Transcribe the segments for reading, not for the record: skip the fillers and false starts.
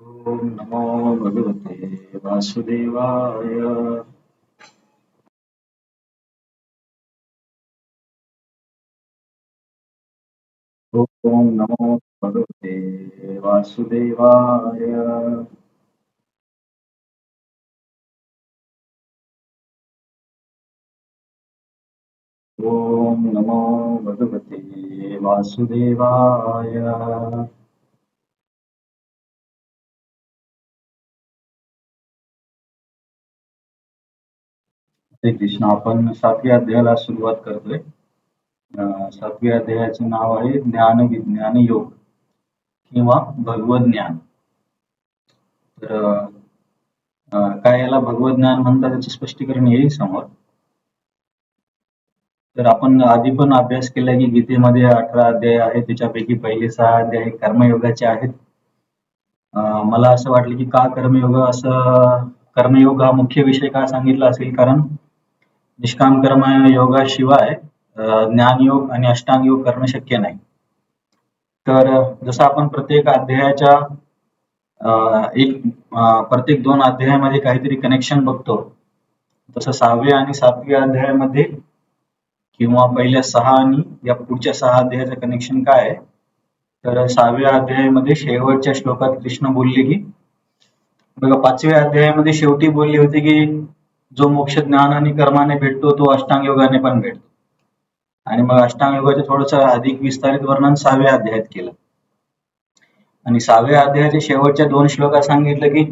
ओम नमो भगवते वासुदेवाय। ओम नमो भगवते वासुदेवाय। ओम नमो भगवते वासुदेवाय। हरे कृष्ण. आपण 7व्या अध्यायाला सुरुवात करतोय. 7व्या अध्यायाचे नाव आहे ज्ञान विज्ञान योग किंवा भगवत ज्ञान. तर काय याला भगवत ज्ञान म्हणतात याचं स्पष्टीकरण येईल समोर. तर आपण आधी पण अभ्यास केला की गीतेमध्ये 18 अध्याय आहेत, त्याच्यापैकी पहिले 6 अध्याय कर्मयोगाचे आहेत. मला असं वाटलं की का कर्मयोग, असं कर्मयोग हा मुख्य विषय का सांगितला असेल, कारण निष्काम कर्म योगाशिवाय ज्ञानयोग आणि अष्टांग योग करणं शक्य नाही. तर जसं आपण प्रत्येक अध्यायाच्या प्रत्येक 2 अध्यायामध्ये काहीतरी कनेक्शन बघतो, तसं 6व्या आणि 7व्या अध्यायामध्ये किंवा पहिल्या 6 आणि या पुढच्या 6 अध्यायाचं कनेक्शन काय आहे, तर 6व्या अध्यायामध्ये शेवटच्या श्लोकात कृष्ण बोलले की, बघा 5व्या अध्यायामध्ये शेवटी बोलले होते की जो मोक्ष ज्ञान आणि कर्माने भेटतो तो अष्टांग योगाने पण भेटतो. आणि मग अष्टांग योगाचं थोडंसं अधिक विस्तारित वर्णन 6व्या अध्यायात केलं. आणि 6व्या अध्यायाच्या शेवटच्या 2 श्लोकात सांगितलं की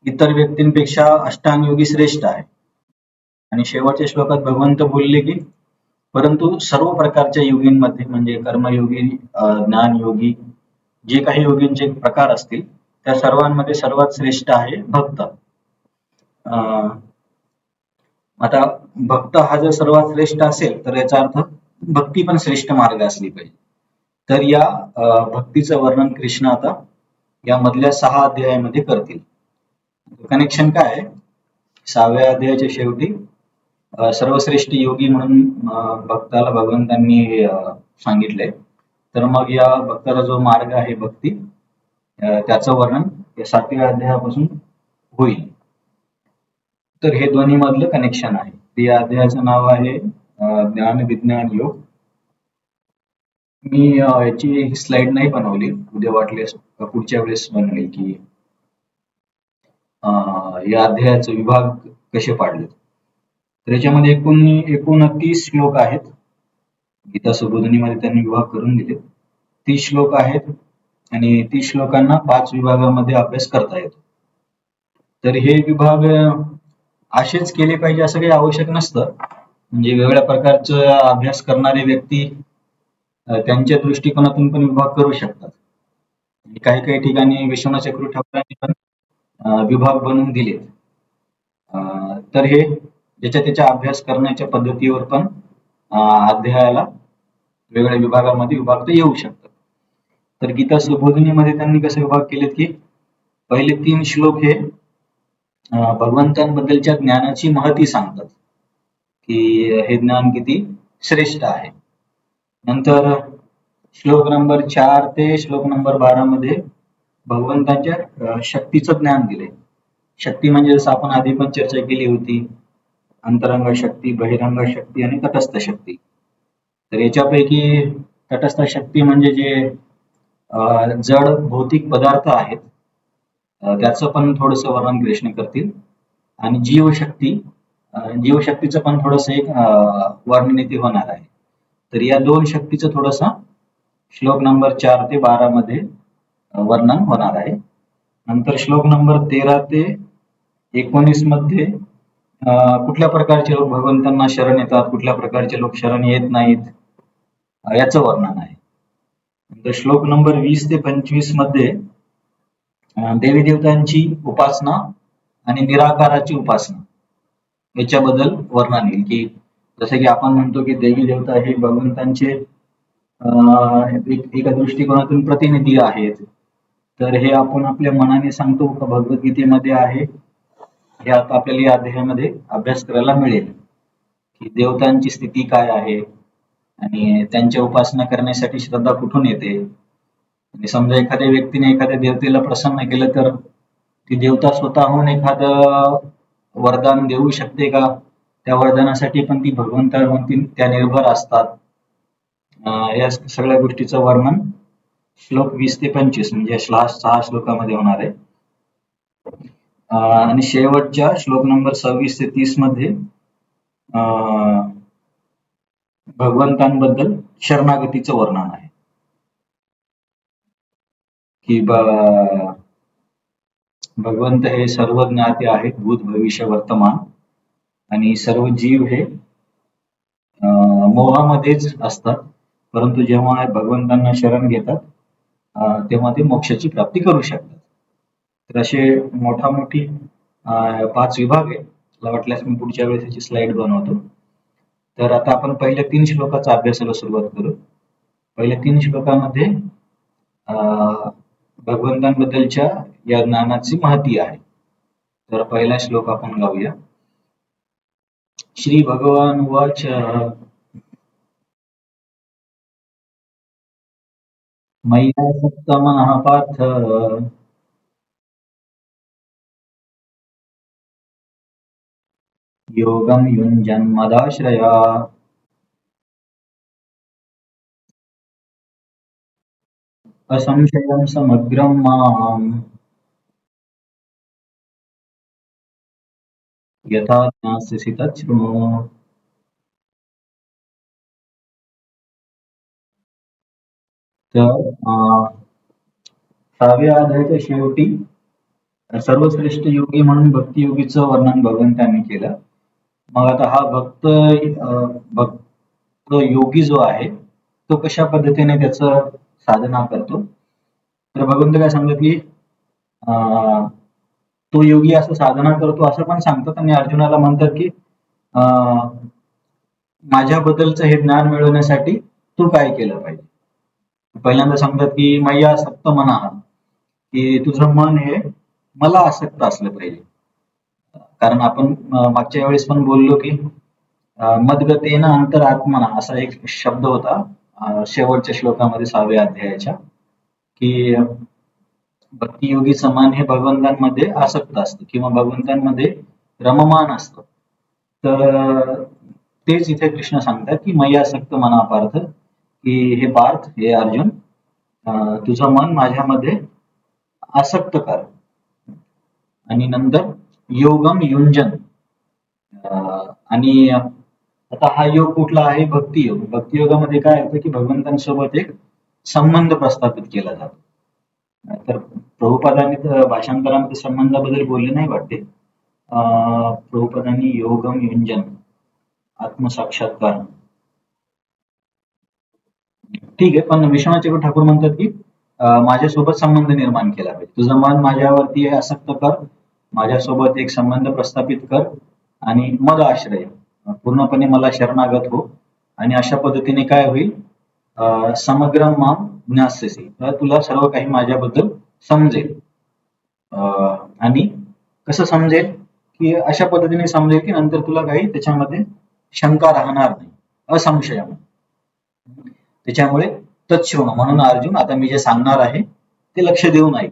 इतर व्यक्तींपेक्षा अष्टांग योगी श्रेष्ठ आहे. आणि शेवटच्या श्लोकात भगवंत बोलले की परंतु सर्व प्रकारच्या योगींमध्ये म्हणजे कर्मयोगी, ज्ञानयोगी, जे काही योगींचे प्रकार असतील त्या सर्वांमध्ये सर्वात श्रेष्ठ आहे भक्त. आता भक्त हा जर सर्वात श्रेष्ठ असेल तर याचा अर्थ भक्ती पण श्रेष्ठ मार्ग असली पाहिजे. तर या भक्तीचं वर्णन कृष्ण आता या मधल्या 6 अध्यायामध्ये करतील. कनेक्शन काय आहे, 6व्या अध्यायाच्या शेवटी सर्वश्रेष्ठ योगी म्हणून भक्ताला भगवंतांनी सांगितलंय. तर मग या भक्ताचा जो मार्ग आहे भक्ती, त्याचं वर्णन या 7व्या अध्यायापासून होईल. तर हे दोन्ही मधलं कनेक्शन आहे. या अध्यायाचं नाव आहे ज्ञान विज्ञान योग. मी याची स्लाइड नाही बनवली, उद्या वाटल्यास पुढच्या वेळेस बनवेल की या अध्यायाचे विभाग कसे पाडले. तर याच्यामध्ये एकूण 29 श्लोक आहेत. गीता सुबोधिनीमध्ये त्यांनी विभाग करून दिले. 30 श्लोक आहेत आणि 30 श्लोकांना 5 विभागामध्ये अभ्यास करता येतो. तर हे विभाग असेच केले पाहिजे असं काही आवश्यक नसतं. म्हणजे वेगवेगळ्या प्रकारचा अभ्यास करणारे व्यक्ती त्यांच्या दृष्टिकोनातून पण विभाग करू शकतात. काही काही ठिकाणी विश्वनाथ चक्रवर्ती ठाकूरांनी पण विभाग बनवून दिलेत. तर हे ज्याच्या त्याच्या अभ्यास करण्याच्या पद्धतीवर पण अध्यायाला वेगवेगळ्या विभागामध्ये विभागता येऊ शकतात. तर गीता सुबोधिनीमध्ये त्यांनी कसे विभाग केलेत की पहिले 3 श्लोक हे भगवंतांबद्दलच्या ज्ञानाची महती सांगतात की हे ज्ञान किती श्रेष्ठ आहे. नंतर श्लोक नंबर 4 ते श्लोक नंबर 12 मध्ये भगवंताच्या शक्तीचं ज्ञान दिले. शक्ती म्हणजे जसं आपण आधी पण चर्चा केली होती, अंतरंग शक्ती, बहिरंग शक्ती आणि तटस्थ शक्ती. तर याच्यापैकी तटस्थ शक्ती म्हणजे जे जड भौतिक पदार्थ आहेत त्याचं पण थोडंसं वर्णन कृष्ण करतील. आणि जीवशक्तीचं पण थोडंसं एक वर्णन इथे होणार आहे. तर या 2 शक्तीचं थोडंसं श्लोक नंबर 4 ते 12 मध्ये वर्णन होणार आहे. नंतर श्लोक नंबर 13 ते 19 मध्ये कुठल्या प्रकारचे लोक भगवंतांना शरण येतात, कुठल्या प्रकारचे लोक शरण येत नाहीत, याचं वर्णन आहे. नंतर श्लोक नंबर 20 ते 25 मध्ये देवी देवतांची उपासना आणि निराकाराची उपासना याच्याबद्दल वर्णन येईल. की जसं की आपण म्हणतो की देवी देवता हे भगवंतांचे एका दृष्टिकोनातून प्रतिनिधी आहेत. तर हे आपण आपल्या मनाने सांगतो का भगवद्गीतेमध्ये आहे, हे आता आपल्याला या अध्यायामध्ये अभ्यास करायला मिळेल की देवतांची स्थिती काय आहे आणि त्यांच्या उपासना करण्यासाठी श्रद्धा कुठून येते. आणि समजा एखाद्या व्यक्तीने एखाद्या देवतेला प्रसन्न केलं तर ती देवता स्वतःहून एखादं वरदान देऊ शकते का? त्या वरदानासाठी पण ती भगवंतावरती त्या निर्भर असतात. या सगळ्या गोष्टीचं वर्णन श्लोक 20 ते 25 म्हणजे 6 श्लोकामध्ये होणार आहे. आणि शेवटच्या श्लोक नंबर 26 ते 30 मध्ये भगवंतांबद्दल शरणागतीचं वर्णन आहे की भगवंत हे सर्व ज्ञाते आहेत, भूत भविष्य वर्तमान, आणि सर्व जीव हे मोहामध्येच असतात, परंतु जेव्हा भगवंतांना शरण घेतात तेव्हा ते मोक्षाची प्राप्ती करू शकतात. तर असे मोठी 5 विभाग आहे. मला वाटल्यास मी पुढच्या वेळेस याची स्लाइड बनवतो. तर आता आपण पहिल्या 3 श्लोकाचा अभ्यासाला सुरुवात करू. पहिल्या 3 श्लोकामध्ये भगवंतांबद्दलच्या या ज्ञानाची माहिती आहे. तर पहिला श्लोक आपण गाऊया. श्री भगवान उवाच मय्यासक्तमनः पार्थ योगं युञ्जन्मदाश्रया असंशयं समग्रं माम् यथा ज्ञास्यसि तच्छृणु. तर 6व्या अध्यायाच्या शेवटी सर्वश्रेष्ठ योगी म्हणून भक्तियोगीचं वर्णन भगवंतांनी केलं. मग आता हा भक्त योगी जो आहे तो कशा पद्धतीने त्याचं साधना करतो, तर भगवंत काय सांगतात की तो योगी असं साधना करतो असं पण सांगतात, आणि अर्जुनाला म्हणतात की माझ्याबद्दलचं हे ज्ञान मिळवण्यासाठी तू काय केलं पाहिजे. पहिल्यांदा सांगतात की मय्या आसक्त मना, की तुझं मन हे मला आसक्त असलं पाहिजे. कारण आपण मागच्या वेळेस पण बोललो की मदगतेन अंतरात्मना असा एक शब्द होता शेवटच्या श्लोकामध्ये 6व्या अध्यायाच्या, की भक्तियोगीचं मन हे भगवंतांमध्ये आसक्त असतं किंवा भगवंतांमध्ये रममान असतं. तर तेच इथे कृष्ण सांगतात की मय्यासक्त मना पार्थ, की हे पार्थ, हे अर्जुन, तुझं मन माझ्यामध्ये आसक्त कर. आणि नंतर योगम युंजन, आणि आता हा योग कुठला आहे? भक्तियोग. भक्तियोगामध्ये काय होतं की भगवंतांसोबत एक संबंध प्रस्थापित केला जातो. तर प्रभुपादांनी भाषांतरामध्ये संबंधाबद्दल बोलले नाही वाटते. प्रभुपादांनी योगम युंजन, आत्मसाक्षात्कार, ठीक आहे, पण विश्वनाथ चक्रवर्ती ठाकूर म्हणतात की माझ्यासोबत संबंध निर्माण केला पाहिजे. तुझं मन माझ्यावरती आसक्त कर, माझ्यासोबत एक संबंध प्रस्थापित कर, आणि मद आश्रय, पूर्णपणे मला शरणागत हो, आणि अशा पद्धतीने काय होईल? समग्र माम ज्ञास्यसि, तर तुला सर्व काही माझ्याबद्दल समजेल. आणि कसं समजेल? की अशा पद्धतीने समजेल की नंतर तुला काही त्याच्यामध्ये शंका राहणार नाही, असंशय. त्याच्यामुळे तच्छृणु, म्हणून अर्जुन आता मी जे सांगणार आहे ते लक्ष देऊन ऐक.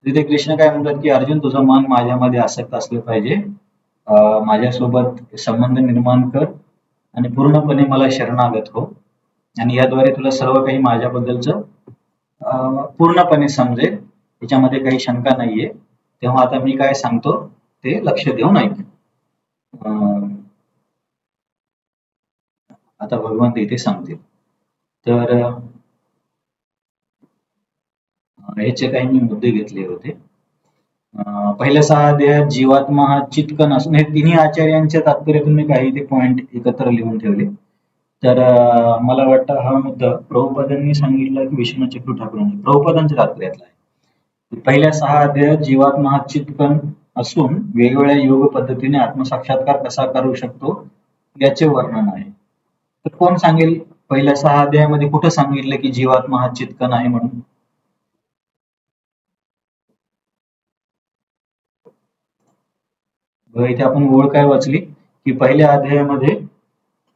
तिथे कृष्ण काय म्हणतात की अर्जुन, तुझं मन माझ्यामध्ये आसक्त असलं पाहिजे, माझ्यासोबत संबंध निर्माण कर, आणि पूर्णपणे मला शरणागत हो, आणि याद्वारे तुला सर्व काही माझ्याबद्दलचं पूर्णपणे समजेल, त्याच्यामध्ये काही शंका नाहीये. तेव्हा आता मी काय सांगतो ते लक्ष देऊन ऐक. आता भगवंत इथे सांगतील. तर याचे काही मी मुद्दे घेतले होते. पहिल्या 6 अध्यायात जीवात्मा हा चित्कन असून, हे तिन्ही आचार्यांच्या तात्पर्यातून मी काही ते पॉइंट एकत्र लिहून ठेवले. तर मला वाटतं हा मुद्दा प्रभुपादांनी सांगितला की विश्वनाथ चक्रवर्ती ठाकूरांनी, प्रभुपादांच्या तात्पर्यातला आहे. पहिल्या 6 अध्यायात जीवात्मा हा चित्कन असून वेगवेगळ्या योग पद्धतीने आत्मसाक्षात्कार कसा करू शकतो याचे वर्णन आहे. तर कोण सांगेल पहिल्या 6 अध्यायामध्ये कुठं सांगितलं की जीवात्मा हा चित्कन आहे म्हणून? इथे आपण ओळ काय वाचली की पहिल्या अध्यायामध्ये,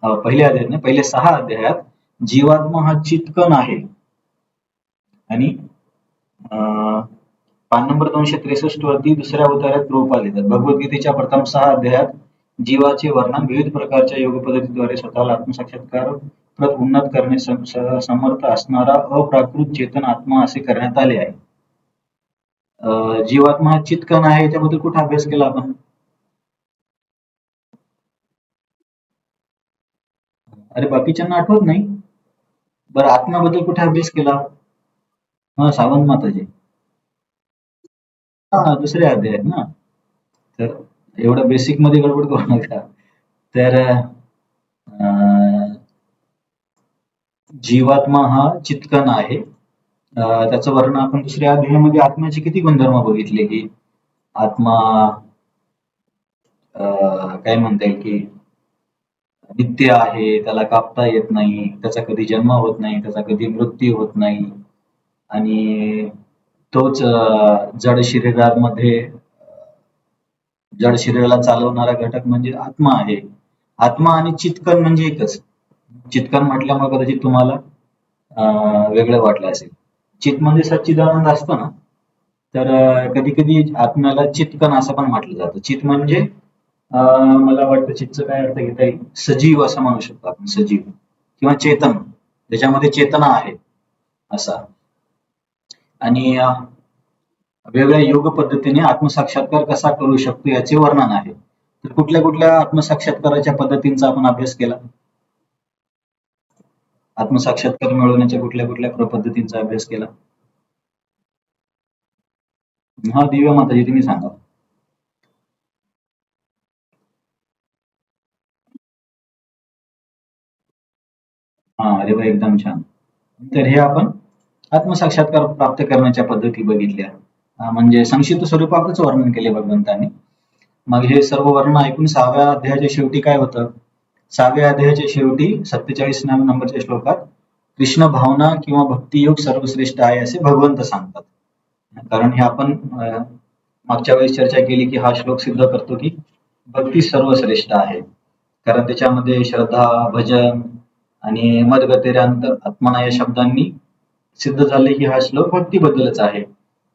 पहिल्या 6 अध्यायात जीवात्मा हा चित्कन आहे, आणि पान नंबर 263 वरती दुसऱ्या अवतारात प्रभुपाद लिहितात. भगवद्गीतेच्या प्रथम 6 अध्यायात जीवाचे वर्णन विविध प्रकारच्या योग पद्धतीद्वारे स्वतःला आत्मसाक्षात्कार प्रत उन्नत करणे समर्थ असणारा अप्राकृत चेतन आत्मा असे करण्यात आले आहे. जीवात्मा हा चित्कण आहे, याच्याबद्दल कुठे अभ्यास केला आपण? अरे बाकीच्यांना आठवत नाही. बरं, आत्म्याबद्दल कुठे अभ्यास केला? हा, सावंत माताजी. हा, दुसऱ्या अध्यायात ना. तर एवढं बेसिक मध्ये गडबड करू नका. तर जीवात्मा हा चित्कण आहे. त्याचं वर्णन आपण दुसऱ्या अध्यायामध्ये आत्म्याचे किती गुणधर्म बघितले, की आत्मा काय म्हणता येईल की नित्य आहे, त्याला कापता येत नाही, त्याचा कधी जन्म होत नाही, त्याचा कधी मृत्यू होत नाही, आणि तोच जड शरीरामध्ये जड शरीराला चालवणारा घटक म्हणजे आत्मा आहे. आत्मा आणि चित्कण म्हणजे एकच. चित्कण म्हटल्यामुळे कदाचित तुम्हाला वेगळं वाटलं असेल. चित म्हणजे सच्चिदानंद असतो ना, तर कधी कधी आत्म्याला चित्कण असं पण म्हटलं जातं. चित म्हणजे मला वाटतं चितचं काय अर्थ घेता येईल, सजीव असं म्हणू शकतो आपण, सजीव किंवा चेतन, ज्याच्यामध्ये चेतना आहे असा. आणि वेगळ्या योग पद्धतीने आत्मसाक्षात्कार कसा करू शकतो याचे वर्णन आहे. तर कुठल्या कुठल्या आत्मसाक्षात्काराच्या पद्धतींचा आपण अभ्यास केला? आत्मसाक्षात्कार मिळवण्याच्या कुठल्या कुठल्या पद्धतींचा अभ्यास केला? हा, दिव्या माताजी तुम्ही सांगा. हा, अरे वा, एकदम छान. तर हे आपण आत्मसाक्षात्कार प्राप्त करण्याच्या पद्धती बघितल्या. म्हणजे संक्षिप्त स्वरूपातच वर्णन केले भगवंतांनी. मग हे सर्व वर्णन ऐकून 6व्या अध्यायाच्या शेवटी काय होतं? 6व्या अध्यायाच्या शेवटी 47 नंबरच्या श्लोकात कृष्ण भावना किंवा भक्तियोग सर्वश्रेष्ठ आहे असे भगवंत सांगतात. कारण हे आपण मागच्या वेळेस चर्चा केली की हा श्लोक सिद्ध करतो की भक्ती सर्वश्रेष्ठ आहे. कारण त्याच्यामध्ये श्रद्धा, भजन आणि मदगतेरांत आत्मना या शब्दांनी सिद्ध झाले की हा श्लोक भक्तीबद्दलच आहे.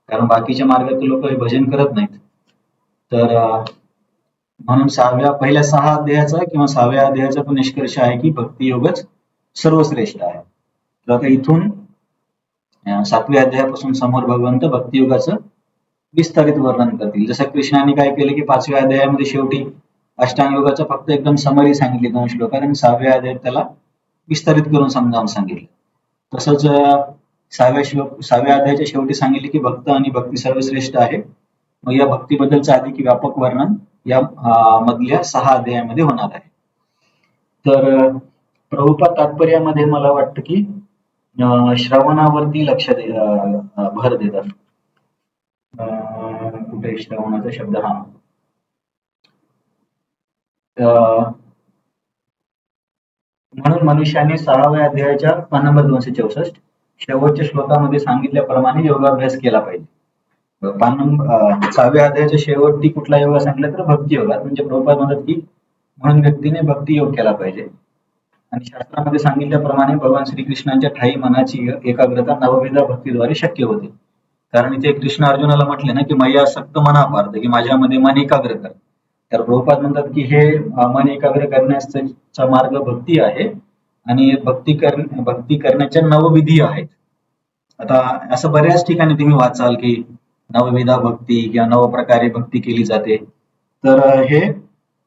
कारण बाकीच्या मार्गातील लोक हे भजन करत नाहीत. तर म्हणून पहिल्या 6 अध्यायाचा किंवा 6व्या अध्यायाचा तो निष्कर्ष आहे की भक्तियोगच सर्वश्रेष्ठ आहे. तर आता इथून 7व्या अध्यायापासून समोर भगवंत भक्तियोगाचं विस्तारित वर्णन करतील. जसं कृष्णाने काय केलं की 5व्या अध्यायामध्ये शेवटी अष्टांग योगाचं फक्त एकदम समरी सांगितली 2 श्लोकात, आणि 6व्या अध्यायात त्याला विस्तारित करून समजावून सांगितलं. तसंच 6व्या अध्यायाच्या शेवटी सांगितले की भक्त आणि भक्ती सर्वश्रेष्ठ आहे. मग या भक्तीबद्दलचं अधिक व्यापक वर्णन या मधल्या 6 अध्यायामध्ये होणार आहे. तर प्रभुपाद तात्पर्यामध्ये मला वाटतं की श्रवणावरती लक्ष भर देतात. कुठे श्रवणाचा शब्द, हा, म्हणून मनुष्याने 6व्या अध्यायाच्या पान नंबर 264 शेवटच्या श्लोकामध्ये सांगितल्याप्रमाणे योगाभ्यास केला पाहिजे. पान नंबर 6व्या अध्यायाच्या शेवटी कुठला योगा सांगितला तर भक्ती योगा. म्हणजे प्रभुपाद म्हणतात की म्हणून व्यक्तीने भक्ती योग केला पाहिजे. आणि शास्त्रामध्ये सांगितल्याप्रमाणे भगवान श्रीकृष्णांच्या ठायी मनाची एकाग्रता नवविधा भक्तीद्वारे शक्य होते. कारण इथे कृष्ण अर्जुनाला म्हटले ना की मया सक्त मना पार्थ, की माझ्यामध्ये मन एकाग्र कर. तर प्रभुपाद म्हणतात की हे मन एकाग्र करण्याचा मार्ग भक्ती आहे, आणि भक्ती करण्याच्या नवविधी आहेत. आता असं बऱ्याच ठिकाणी तुम्ही वाचाल की नवविधा भक्ती किंवा नवप्रकारे भक्ती केली जाते. तर हे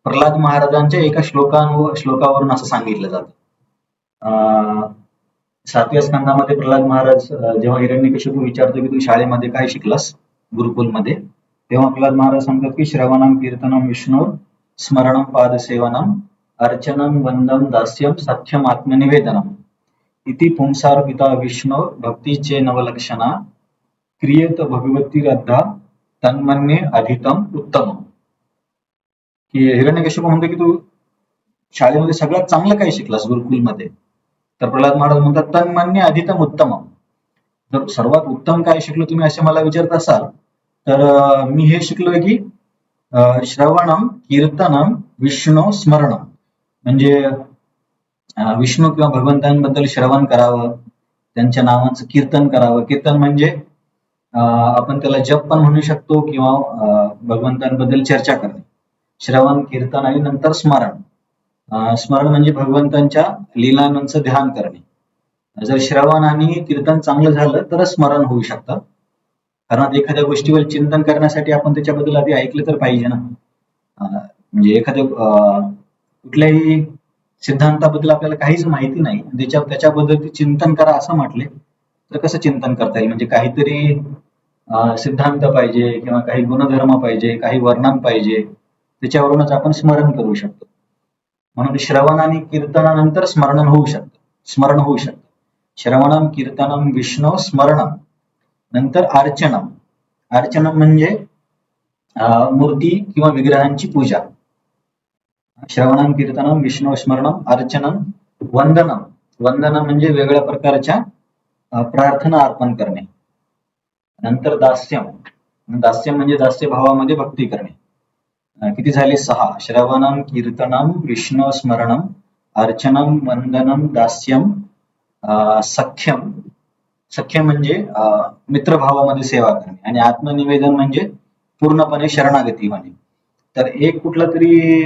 प्रल्हाद महाराजांच्या एका श्लोकावरून असं सांगितलं जातं. 7व्या स्कंदामध्ये प्रल्हाद महाराज जेव्हा हिरण्यकशिपू विचारतो की तू शाळेमध्ये काय शिकलास गुरुकुलमध्ये, तेव्हा प्रल्हाद महाराज सांगतात की श्रवणम कीर्तनम विष्णूर स्मरणम पादसेवनम अर्चनम वंदम दास्यम सख्यम आत्मनिवेदनम इति पुंसार पिता विष्णू भक्तीचे नवलक्षणा क्रियेत भगवतीरद्धा तन्मन्ये अधितम उत्तम. की हिरण्यकशिपू म्हणतो की तू शाळेमध्ये सगळ्यात चांगलं काय शिकलास गुरुकुलमध्ये? तर प्रल्हाद महाराज म्हणतात तन्मन्ये अधितम उत्तम. जर सर्वात उत्तम काय शिकलो तुम्ही असे मला विचारत असाल तर मी हे शिकलोय की श्रवणम कीर्तनम विष्णू स्मरणम, म्हणजे विष्णू किंवा भगवंतांबद्दल श्रवण करावं, त्यांच्या नावाचं कीर्तन करावं. कीर्तन म्हणजे आपण त्याला जप पण म्हणू शकतो किंवा भगवंतांबद्दल चर्चा करणे. श्रवण, कीर्तन आणि नंतर स्मरण. स्मरण म्हणजे भगवंतांच्या लीलांचं ध्यान करणे. जर श्रवण आणि कीर्तन चांगलं झालं तर स्मरण होऊ शकतं. कारण एखाद्या गोष्टीवर चिंतन करण्यासाठी आपण त्याच्याबद्दल आधी ऐकलं तर पाहिजे ना. म्हणजे एखाद्या कुठल्याही सिद्धांताबद्दल आपल्याला काहीच माहिती नाही, त्याच्याबद्दल ते चिंतन करा असं म्हटले तर कसं चिंतन करता येईल? म्हणजे काहीतरी सिद्धांत पाहिजे किंवा काही गुणधर्म पाहिजे, काही वर्णन पाहिजे, त्याच्यावरूनच आपण स्मरण करू शकतो. म्हणून श्रवण आणि कीर्तनानंतर स्मरण होऊ शकतं. श्रवणम कीर्तनम विष्णू स्मरणम, नंतर अर्चनम. अर्चनम म्हणजे मूर्ती किंवा विग्रहांची पूजा. श्रवणम कीर्तनम विष्णू स्मरणम अर्चनम वंदनम. वंदनम म्हणजे वेगळ्या प्रकारच्या प्रार्थना अर्पण करणे. नंतर दास्यम. दास्यम म्हणजे दास्य भावामध्ये भक्ती करणे. किती झाले? 6. श्रवणम कीर्तनम विष्णू स्मरणम अर्चनम वंदनम दास्यम सख्यम. सख्य म्हणजे मित्रभावामध्ये सेवा करणे. आणि आत्मनिवेदन म्हणजे पूर्णपणे शरणागती होणे. तर एक कुठला तरी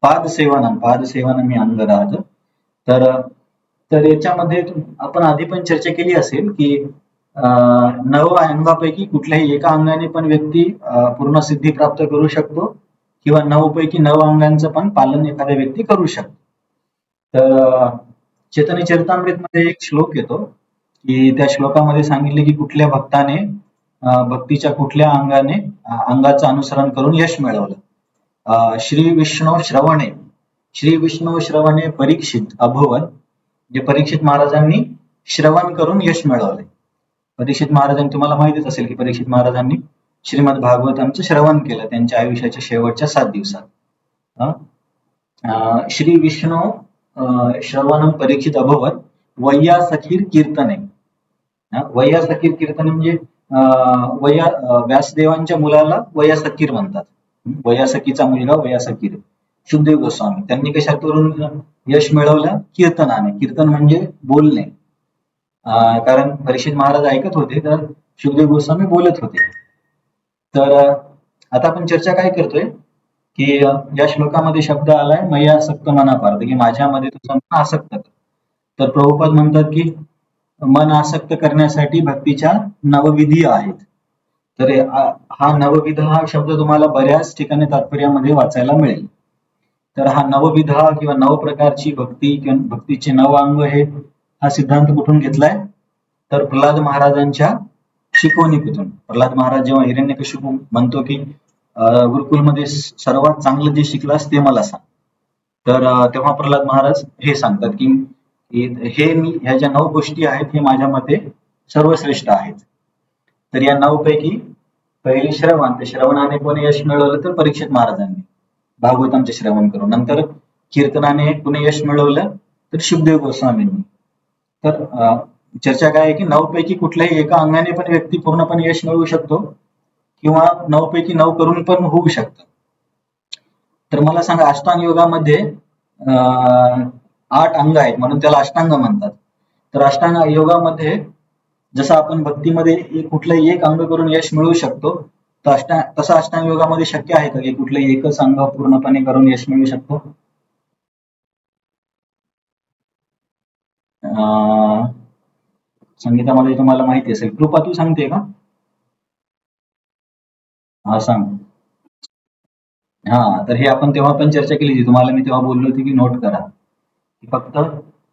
पादसेवनम मी अंग राहत. तर याच्यामध्ये आपण आधी पण चर्चा केली असेल की 9 अंगापैकी कुठल्याही एका अंगाने पण व्यक्ती पूर्ण सिद्धी प्राप्त करू शकतो किंवा 9 पैकी 9 अंगांचं पण पालन एखाद्या व्यक्ती करू शकतो. तर चैतन्य चरितामृत मध्ये एक श्लोक येतो की त्या श्लोकामध्ये सांगितले की कुठल्या भक्ताने भक्तीच्या कुठल्या अंगाचं अनुसरण करून यश मिळवलं. श्री विष्णू श्रवणे परीक्षित अभवत. जे परीक्षित महाराजांनी श्रवण करून यश मिळवले. परीक्षित महाराजांनी, तुम्हाला माहितीच असेल की परीक्षित महाराजांनी श्रीमद भागवतांचं श्रवण केलं त्यांच्या आयुष्याच्या शेवटच्या 7 दिवसात. श्री विष्णू श्रवणम परीक्षित अभवत वैयासखीर कीर्तने. वैयासखीर कीर्तने म्हणजे व्यासदेवांच्या मुलाला वैयासखीर म्हणतात. वैयासखीचा मुलगा वैयासखीर. शुकदेव गोस्वामी त्यांनी कशातून यश मिळवलं? कीर्तनाने. कीर्तन म्हणजे बोलणे. कारण परीक्षित महाराज ऐकत होते तर शुकदेव गोस्वामी बोलत होते. तर आता आपण चर्चा काय करतोय की या श्लोकामध्ये शब्द आलाय मयासक्त मनापार्थ, की माझ्यामध्ये तुझं मन आसक्त कर. तर प्रभुपाद म्हणतात की मन आसक्त करण्यासाठी भक्तीच्या नवविधी आहेत. तर हा नवविध हा शब्द तुम्हाला बऱ्याच ठिकाणी तात्पर्यामध्ये वाचायला मिळेल. तर हा नवविधा किंवा 9 प्रकारची भक्ती किंवा भक्तीचे 9 अंग हा सिद्धांत कुठून घेतलाय? तर प्रल्हाद महाराजांच्या शिकवणीतून. प्रल्हाद महाराज जेव्हा हिरण्यकशिपू म्हणतो की गुरुकुलमध्ये सर्वात चांगलं जे शिकलास ते मला सांग, तर तेव्हा प्रल्हाद महाराज हे सांगतात की ह्या ज्या 9 गोष्टी आहेत हे माझ्या मते सर्वश्रेष्ठ आहेत. तर या 9 पैकी पहिले श्रवण. तर श्रवणाने कोणी यश मिळवलं? तर परीक्षित महाराजांनी भागवतांचे श्रवण करून. नंतर कीर्तनाने कुणी यश मिळवलं? तर शुकदेव गोस्वामींनी. तर चर्चा काय आहे की 9 पैकी कुठल्याही एका अंगाने पण व्यक्ती पूर्णपणे यश मिळवू शकतो किंवा 9 पैकी 9 करून पण होऊ शकतं. तर मला सांगा, अष्टांग योगामध्ये 8 अंग आहेत म्हणून त्याला अष्टांग म्हणतात. तर अष्टांग योगामध्ये जसं आपण भक्तीमध्ये कुठलंही एक अंग करून यश मिळवू शकतो, तसं अष्टांग योगामध्ये शक्य आहे का की कुठलंही एकच अंग पूर्णपणे करून यश मिळवू शकतो? संगीतामध्ये तुम्हाला माहिती असेल. कृपा तू सांगते का? हा सांग. तर हे आपण तेव्हा पण चर्चा केली होती. तुम्हाला मी तेव्हा बोललो होतो की नोट करा. फक्त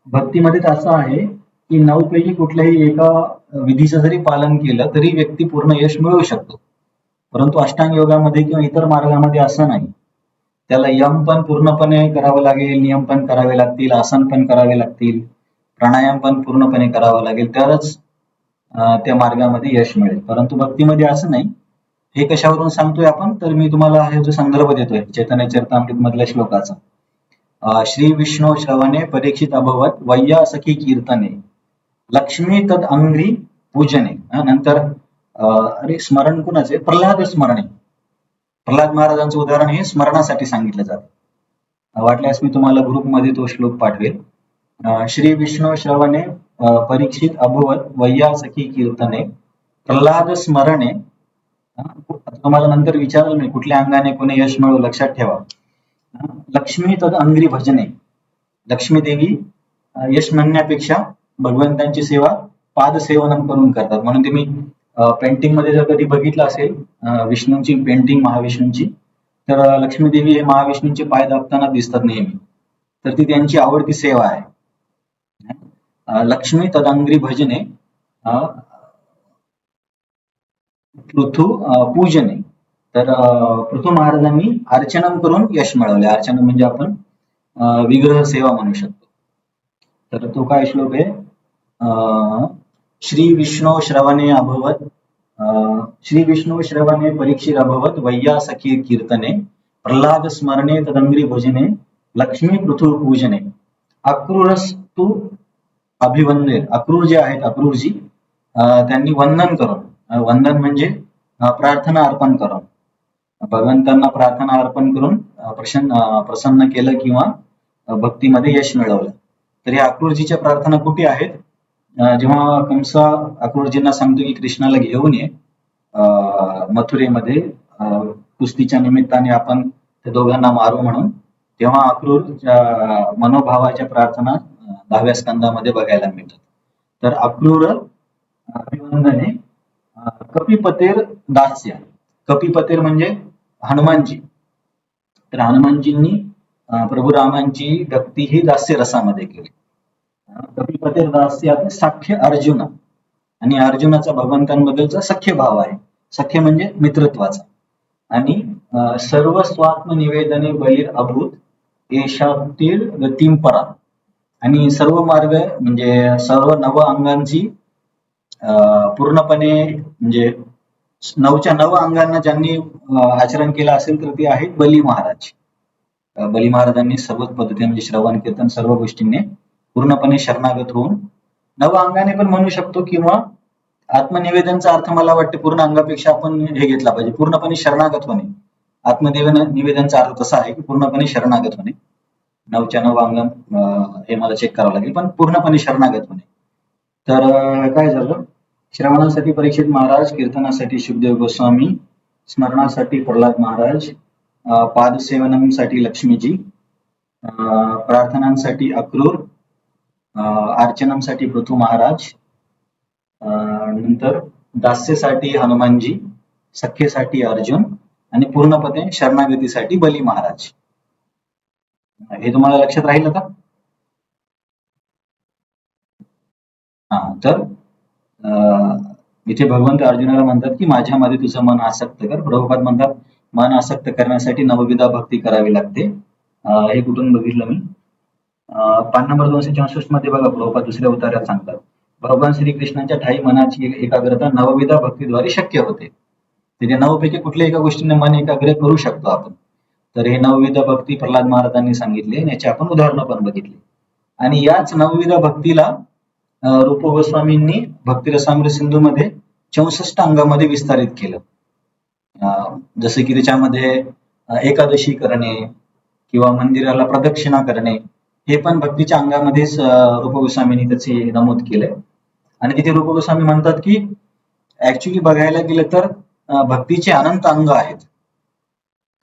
भक्तीमध्येच असं आहे की 9 पैकी कुठल्याही एका विधीचं जरी पालन केलं तरी व्यक्ती पूर्ण यश मिळवू शकतो. परंतु अष्टांग योगामध्ये किंवा इतर मार्गामध्ये असं नाही. त्याला यम पण पूर्णपणे करावं लागेल, नियम पण करावे लागतील, आसन पण करावे लागतील, प्राणायाम पण पूर्णपणे करावं लागेल, तरच त्या मार्गामध्ये यश मिळेल. परंतु भक्तीमध्ये असं नाही. हे कशावरून सांगतोय आपण? तर मी तुम्हाला हे जो संदर्भ देतोय चैतन्य चरितामृत मधल्या श्लोकाचा. श्री विष्णू श्रवणे परीक्षित अभवत वैयासखी कीर्तने लक्ष्मी तद अंग्री पूजने. नंतर अरे स्मरण कुणाचे? प्रल्हाद स्मरणे. प्रल्हाद महाराजांचं उदाहरण हे स्मरणासाठी सांगितलं जातं. वाटल्यास मी तुम्हाला ग्रुपमध्ये तो श्लोक पाठवेल. श्री विष्णू श्रवणे परीक्षित अभवत वैयासखी कीर्तने प्रल्हाद स्मरणे. आता तुम्हाला नंतर विचारलं मी कुठल्या अंगाने कोणी यश मिळवू, लक्षात ठेवा. लक्ष्मी तद अंग्री भजने, लक्ष्मी देवी यश म्हणण्यापेक्षा भगवंतांची सेवा पादसेवनम करून करतात. म्हणून तुम्ही पेंटिंग मध्ये जर कधी बघितलं असेल विष्णूंची पेंटिंग महाविष्णूंची, तर लक्ष्मी देवी हे महाविष्णूंचे पाय दाबताना दिसतात नेहमी. तर ती त्यांची आवडती सेवा आहे. लक्ष्मी तदांग्री भजने पृथु पूजने. तर पृथु महाराजांनी अर्चना करून यश मिळवले. अर्चना म्हणजे आपण विग्रह सेवा म्हणू शकतो. तर तो काय श्लोक आहे? श्री विष्णू श्रवणे अभवत, श्री विष्णू श्रवणे परीक्षित अभवत वैयासखी कीर्तने प्रल्हाद स्मरणे तदंग्री भजने लक्ष्मी पृथु पूजने अक्रूरस्तु अभिवंदे. अक्रूर जे आहेत, अक्रूरजी त्यांनी वंदन करून, वंदन म्हणजे प्रार्थना अर्पण करून, भगवंतांना प्रार्थना अर्पण करून प्रसन्न केलं किंवा भक्तीमध्ये यश मिळवलं. तर या अक्रूरजीच्या प्रार्थना कुठे आहेत? जेव्हा कंस अक्रूरजींना सांगतो की कृष्णाला घेऊन ये मथुरेमध्ये कुस्तीच्या निमित्ताने आपण त्या दोघांना मारू म्हणून, तेव्हा अक्रूर मनोभावाच्या प्रार्थना 10व्या स्कंदामध्ये बघायला मिळतात. तर अक्रूर अभिवंदने कपिपतेर दास्य. कपिपतेर म्हणजे हनुमानजी. तर हनुमानजींनी प्रभू रामांची भक्ती ही दास्य रसामध्ये केली. कपिपतेर दास्य सख्य अर्जुन, आणि अर्जुनाचा भगवंतांबद्दलचा सख्य भाव आहे. सख्य म्हणजे मित्रत्वाचा. आणि सर्व स्वात्म निवेदने बलीर अभूत येशातील गतीम परा. आणि सर्व मार्ग म्हणजे सर्व नव अंगांची पूर्णपणे म्हणजे 9च्या 9 अंगांना ज्यांनी आचरण केलं असेल तर ते आहेत बली महाराज. बली महाराजांनी सर्वच पद्धतीने म्हणजे श्रवण कीर्तन सर्व गोष्टींनी पूर्णपणे शरणागत होऊन, नव अंगाने पण म्हणू शकतो किंवा आत्मनिवेदनचा अर्थ मला वाटते पूर्ण अंगापेक्षा आपण हे घेतला पाहिजे, पूर्णपणे शरणागत होणे. निवेदनचा अर्थ तसा आहे की पूर्णपणे शरणागत होणे. 9च्या 9 अंग हे मला चेक करावं लागेल, पण पूर्णपणे शरणागत होणे. तर काय झालं? श्रवणासाठी परीक्षित महाराज, कीर्तनासाठी शुभदेव गोस्वामी, स्मरणासाठी प्रल्हाद महाराज, पादसेवनासाठी लक्ष्मीजी, प्रार्थनांसाठी अक्रूर, अर्चनांसाठी पृथु महाराज, नंतर दास्यसाठी हनुमानजी, सख्येसाठी अर्जुन आणि पूर्णपणे शरणागतीसाठी बली महाराज. हे तुम्हाला लक्षात राहील का? तर इथे भगवंत अर्जुनाला म्हणतात की माझ्यामध्ये तुझं मन आसक्त कर. प्रभुपाद म्हणतात मन आसक्त करण्यासाठी नवविधा भक्ती करावी लागते. हे कुठून बघितलं मी? पान नंबर 264 मध्ये बघा, प्रभुपाद दुसऱ्या उतार्यात सांगतात भगवान श्रीकृष्णांच्या ठाई मनाची एकाग्रता नवविधा भक्तीद्वारे शक्य होते. म्हणजे 9 पैकी कुठल्या एका गोष्टीने मन एकाग्र करू शकतो आपण. तर हे नवविधा भक्ती प्रल्हाद महाराजांनी सांगितले, याचे आपण उदाहरणं पण बघितली. आणि याच नवविधा भक्तीला रूप गोस्वामींनी भक्तिरसामृत सिंधू मध्ये 64 अंगामध्ये विस्तारित केलं. जसे की त्याच्यामध्ये एकादशी करणे किंवा मंदिराला प्रदक्षिणा करणे हे पण भक्तीच्या अंगामध्येच रूप गोस्वामींनी त्याचे नमूद केलंय. आणि तिथे रूप गोस्वामी म्हणतात की ऍक्च्युली बघायला गेलं तर भक्तीचे अनंत अंग आहेत.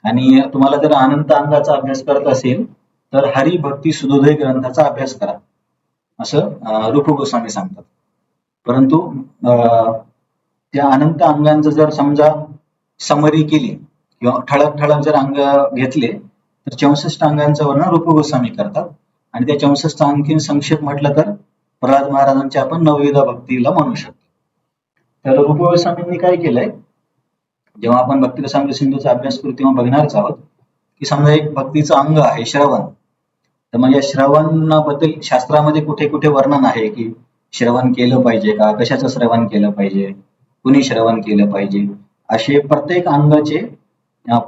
आणि तुम्हाला जर अनंत अंगाचा अभ्यास करत असेल तर हरिभक्ती सुधोदय ग्रंथाचा अभ्यास करा, असं रूप गोस्वामी सांगतात. परंतु त्या अनंत अंगांचं जर समजा समरी केली किंवा ठळक ठळक जर अंग घेतले तर 64 अंगांचं वर्णन रूप गोस्वामी करतात. आणि त्या 64 आणखीन संक्षेप म्हटलं तर प्रल्हाद महाराजांच्या आपण नवविधा भक्तीला म्हणू शकतो. तर रूप गोस्वामींनी काय केलंय, जेव्हा आपण भक्तिरसामृत सिंधूचा अभ्यास करू तेव्हा बघणारच आहोत की समजा एक भक्तीचं अंग आहे श्रवण. तर म्हणजे श्रवणाबद्दल शास्त्रामध्ये कुठे कुठे वर्णन आहे की श्रवण केलं पाहिजे का, कशाचं श्रवण केलं पाहिजे, कुणी श्रवण केलं पाहिजे, असे प्रत्येक अंगाचे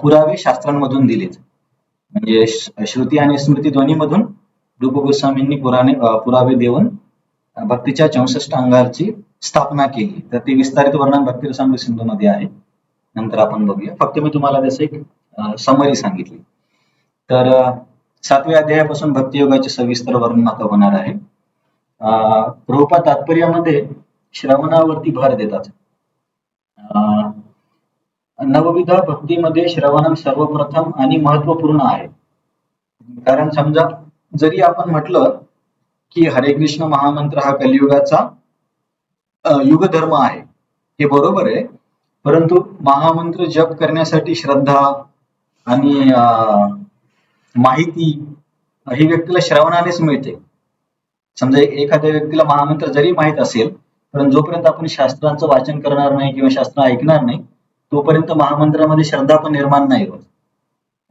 पुरावे शास्त्रांमधून दिलेत. म्हणजे श्रुती आणि स्मृती दोन्ही मधून रूप गोस्वामींनी पुरावे देऊन भक्तीच्या 64 अंगाची स्थापना केली. तर ते विस्तारित वर्णन भक्तिरसामृत सिंधू मध्ये आहे, नंतर आपण बघूया. फक्त मी तुम्हाला त्याचं एक समरी सांगितली. तर 7व्या अध्यायापासून भक्तियोगाचे सविस्तर वर्णन आता होणार आहे. प्रभुपाद तात्पर्यामध्ये श्रवणावरती भर देतात. नवविध भक्तीमध्ये श्रवणम सर्वप्रथम आणि महत्वपूर्ण आहे. कारण समजा जरी आपण म्हटलं की हरे कृष्ण महामंत्र हा कलियुगाचा युगधर्म आहे, हे बरोबर आहे, परंतु महामंत्र जप करण्यासाठी श्रद्धा आणि माहिती ही व्यक्तीला श्रवणानेच मिळते. समजा एखाद्या व्यक्तीला महामंत्र जरी माहित असेल, परंतु जोपर्यंत आपण शास्त्रांचं वाचन करणार नाही किंवा शास्त्र ऐकणार नाही तोपर्यंत महामंत्रामध्ये श्रद्धा पण निर्माण नाही होत.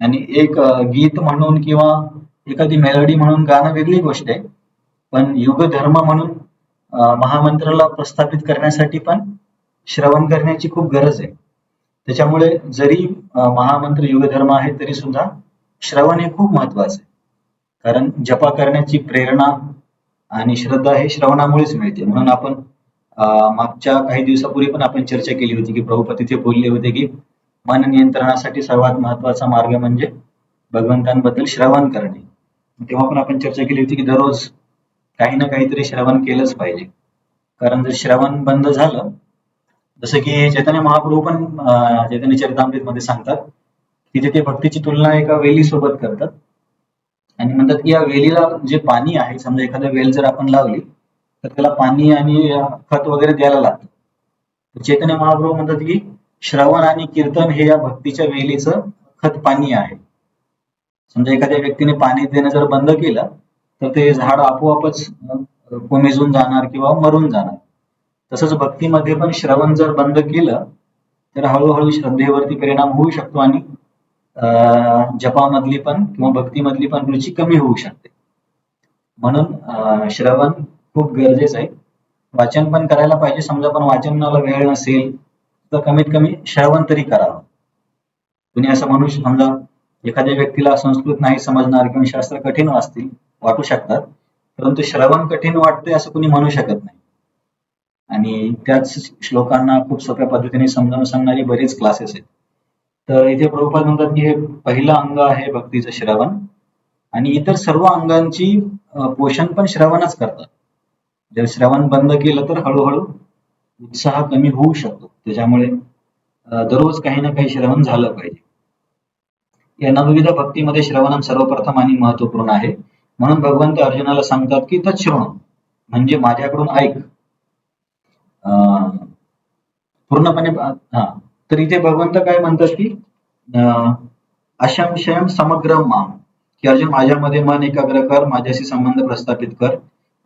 आणि एक गीत म्हणून किंवा एखादी मेलोडी म्हणून गाणं वेगळी गोष्ट आहे, पण युगधर्म म्हणून महामंत्राला प्रस्थापित करण्यासाठी पण श्रवण करण्याची खूप गरज आहे. त्याच्यामुळे जरी महामंत्र युगधर्म आहे तरी सुद्धा श्रवण हे खूप महत्वाचं आहे. कारण जपा करण्याची प्रेरणा आणि श्रद्धा हे श्रवणामुळेच मिळते. म्हणून आपण मागच्या काही दिवसापूर्वी पण आपण चर्चा केली होती की प्रभुपाद तिथे बोलले होते की मन नियंत्रणासाठी सर्वात महत्वाचा मार्ग म्हणजे भगवंतांबद्दल श्रवण करणे. तेव्हा पण आपण चर्चा केली होती की दररोज काही ना काहीतरी श्रवण केलंच पाहिजे. कारण जर श्रवण बंद झालं, जसं की चैतन्य महाप्रभू पण चैतन्य चरितामृत मध्ये सांगतात की तिथे भक्तीची तुलना एका वेली सोबत करतात आणि म्हणतात की या वेलीला जे पाणी आहे, समजा एखाद्या वेल जर आपण लावली तर त्याला पाणी आणि खत वगैरे द्यायला लागतं. चैतन्य महाप्रभू म्हणतात की श्रवण आणि कीर्तन हे या भक्तीच्या वेलीचं खत पाणी आहे. समजा एखाद्या व्यक्तीने पाणी देणं जर बंद केलं तर ते झाड आपोआपच कोमेजून जाणार किंवा मरून जाणार. तसंच भक्तीमध्ये पण श्रवण जर बंद केलं तर हळूहळू श्रद्धेवरती परिणाम होऊ शकतो आणि जपामधली पण किंवा भक्तीमधली पण रुची कमी होऊ शकते. म्हणून श्रवण खूप गरजेचं आहे. वाचन पण करायला पाहिजे. समजा पण वाचनाला वेळ नसेल तर कमीत कमी श्रवण तरी करावं. तुम्ही असं म्हणू समजा एखाद्या व्यक्तीला संस्कृत नाही समजणार किंवा शास्त्र कठीण वाटू शकतात, परंतु श्रवण कठीण वाटते असं कुणी म्हणू शकत नाही. आणि त्याच श्लोकांना खूप सोप्या पद्धतीने समजावून सांगणारी बरेच क्लासेस आहेत. तर इथे प्रभुपाद म्हणतात की हे पहिलं अंग आहे भक्तीचं श्रवण, आणि इतर सर्व अंगांची पोषण पण श्रवणच करतात. जर श्रवण बंद केलं तर हळूहळू उत्साह कमी होऊ शकतो. त्याच्यामुळे दररोज काही ना काही श्रवण झालं पाहिजे. या नवविध भक्तीमध्ये श्रवणम सर्वप्रथम आणि महत्वपूर्ण आहे. म्हणून भगवंत अर्जुनाला सांगतात की तच्छृणु म्हणजे माझ्याकडून ऐक. पूर्णपणे तर इथे भगवंत काय म्हणतात की अशंशयम समग्रम माम, की अर्जुन माझ्यामध्ये मन एकाग्र कर, माझ्याशी संबंध प्रस्थापित कर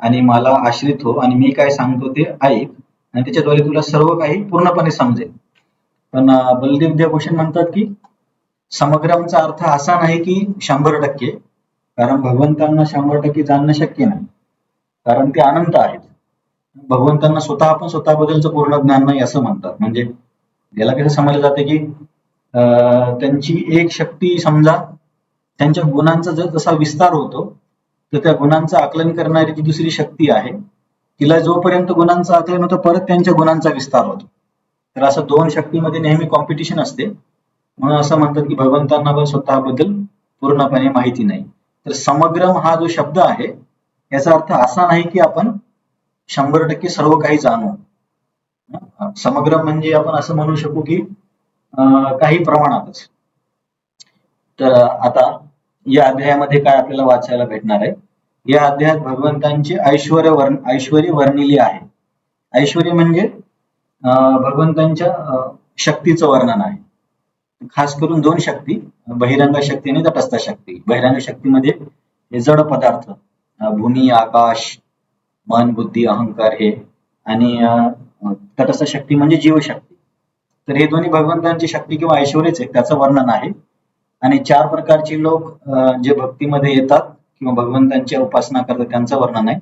आणि मला आश्रित हो आणि मी काय सांगतो ते ऐक आणि त्याच्याद्वारे तुला सर्व काही पूर्णपणे समजेल. पण बलदेव विद्याभूषण म्हणतात की समग्रमचा अर्थ असा नाही की 100%, कारण भगवंतांना 100% जाणणं शक्य नाही, कारण ते अनंत आहेत. भगवंतांना आपण स्वतःबद्दलचं पूर्ण ज्ञान नाही असं म्हणतात. म्हणजे याला कसं समजलं जाते की त्यांची एक शक्ती, समजा त्यांच्या गुणांचा जसा विस्तार होतो तर त्या गुणांचं आकलन करणारी जी दुसरी शक्ती आहे तिला जोपर्यंत गुणांचं आकलन होतं परत त्यांच्या गुणांचा विस्तार होतो. तर असं दोन शक्तीमध्ये नेहमी कॉम्पिटिशन असते. म्हणून असं म्हणतात की भगवंतांना पण स्वतःबद्दल पूर्णपणे माहिती नाही. तर समग्रम हा जो शब्द आहे याचा अर्थ असा नाही की आपण 100% सर्व काही जाणू. समग्र म्हणजे आपण असं म्हणू शकू की काही प्रमाणातच. तर आता या अध्यायामध्ये काय आपल्याला वाचायला भेटणार आहे? या अध्यायात भगवंतांचे ऐश्वर्य वर्णिले आहे. ऐश्वर्य म्हणजे भगवंतांच्या शक्तीचं वर्णन आहे. खास करून दोन शक्ती, बहिरंग शक्ती आणि तटस्थ शक्ती. बहिरंग शक्तीमध्ये जड पदार्थ, भूमी, आकाश, मन, बुद्धी, अहंकार हे, आणि तटस्थ शक्ती म्हणजे जीवशक्ती. तर हे दोन्ही भगवंतांची शक्ती किंवा ऐश्वर्यच आहे, त्याचं वर्णन आहे. आणि 4 प्रकारचे लोक जे भक्तीमध्ये येतात किंवा भगवंतांची उपासना करतात त्यांचं वर्णन आहे.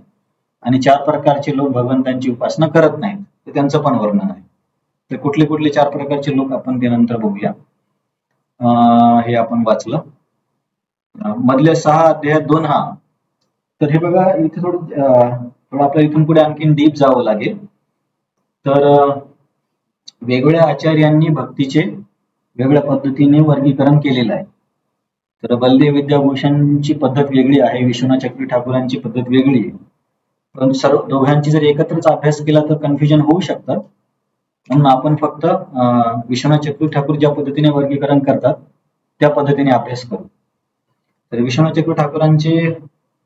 आणि 4 प्रकारचे लोक भगवंतांची उपासना करत नाहीत तर त्यांचं पण वर्णन आहे. तर कुठले कुठले 4 प्रकारचे लोक आपण ते नंतर बघूया. हे आपण वाचलं. मधल्या 6 अध्यायात 2. तर हे बघा इथे थोडं आपल्याला इथून पुढे आणखीन डीप जावं लागेल. तर वेगवेगळ्या आचार्यांनी भक्तीचे वेगळ्या पद्धतीने वर्गीकरण केलेलं आहे. तर बलदेव विद्याभूषणची पद्धत वेगळी आहे, विश्वनाथ चक्री ठाकूरांची पद्धत वेगळी आहे. पण सर्व दोघांची जर एकत्रच अभ्यास केला तर कन्फ्युजन होऊ शकतात. म्हणून आपण फक्त विश्वनाथ चक्री ठाकूर ज्या पद्धतीने वर्गीकरण करतात त्या पद्धतीने अभ्यास करू. तर विश्वनाथ चक्री ठाकूरांचे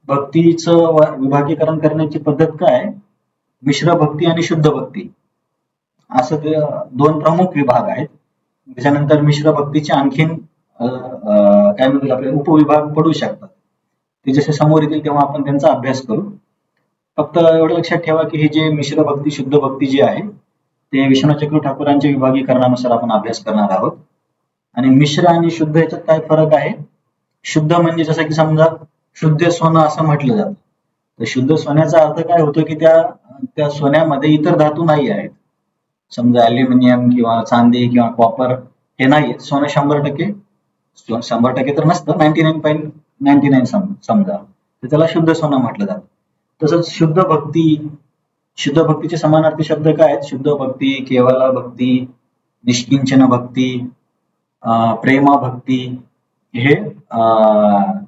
भक्तीचं विभागीकरण करण्याची पद्धत काय? मिश्र भक्ती आणि शुद्ध भक्ती असं ते दोन प्रमुख विभाग आहेत. त्याच्यानंतर मिश्र भक्तीचे आणखीन काय म्हणतात आपले उपविभाग पडू शकतात. ते जसे समोर येतील तेव्हा आपण त्यांचा अभ्यास करू. फक्त एवढं लक्षात ठेवा की हे जे मिश्र भक्ती शुद्ध भक्ती जे आहे ते विश्वनाथ चक्री ठाकूरांच्या विभागीकरणानुसार आपण अभ्यास करणार आहोत. आणि मिश्र आणि शुद्ध याच्यात काय फरक आहे? शुद्ध म्हणजे जसं की समजा शुद्ध सोनं असं म्हटलं जातं. तर शुद्ध सोन्याचा अर्थ काय होतो की त्या सोन्यामध्ये इतर धातू नाही आहेत. समजा अल्युमिनियम किंवा चांदी किंवा कॉपर हे नाही. सोनं 100% तर नसतं, 99.99 समजा, तर त्याला शुद्ध सोनं म्हटलं जातं. तसंच शुद्ध भक्तीचे समानार्थी शब्द काय आहेत? शुद्ध भक्ती, केवला भक्ती, निष्किंचन भक्ती, प्रेमा भक्ती हे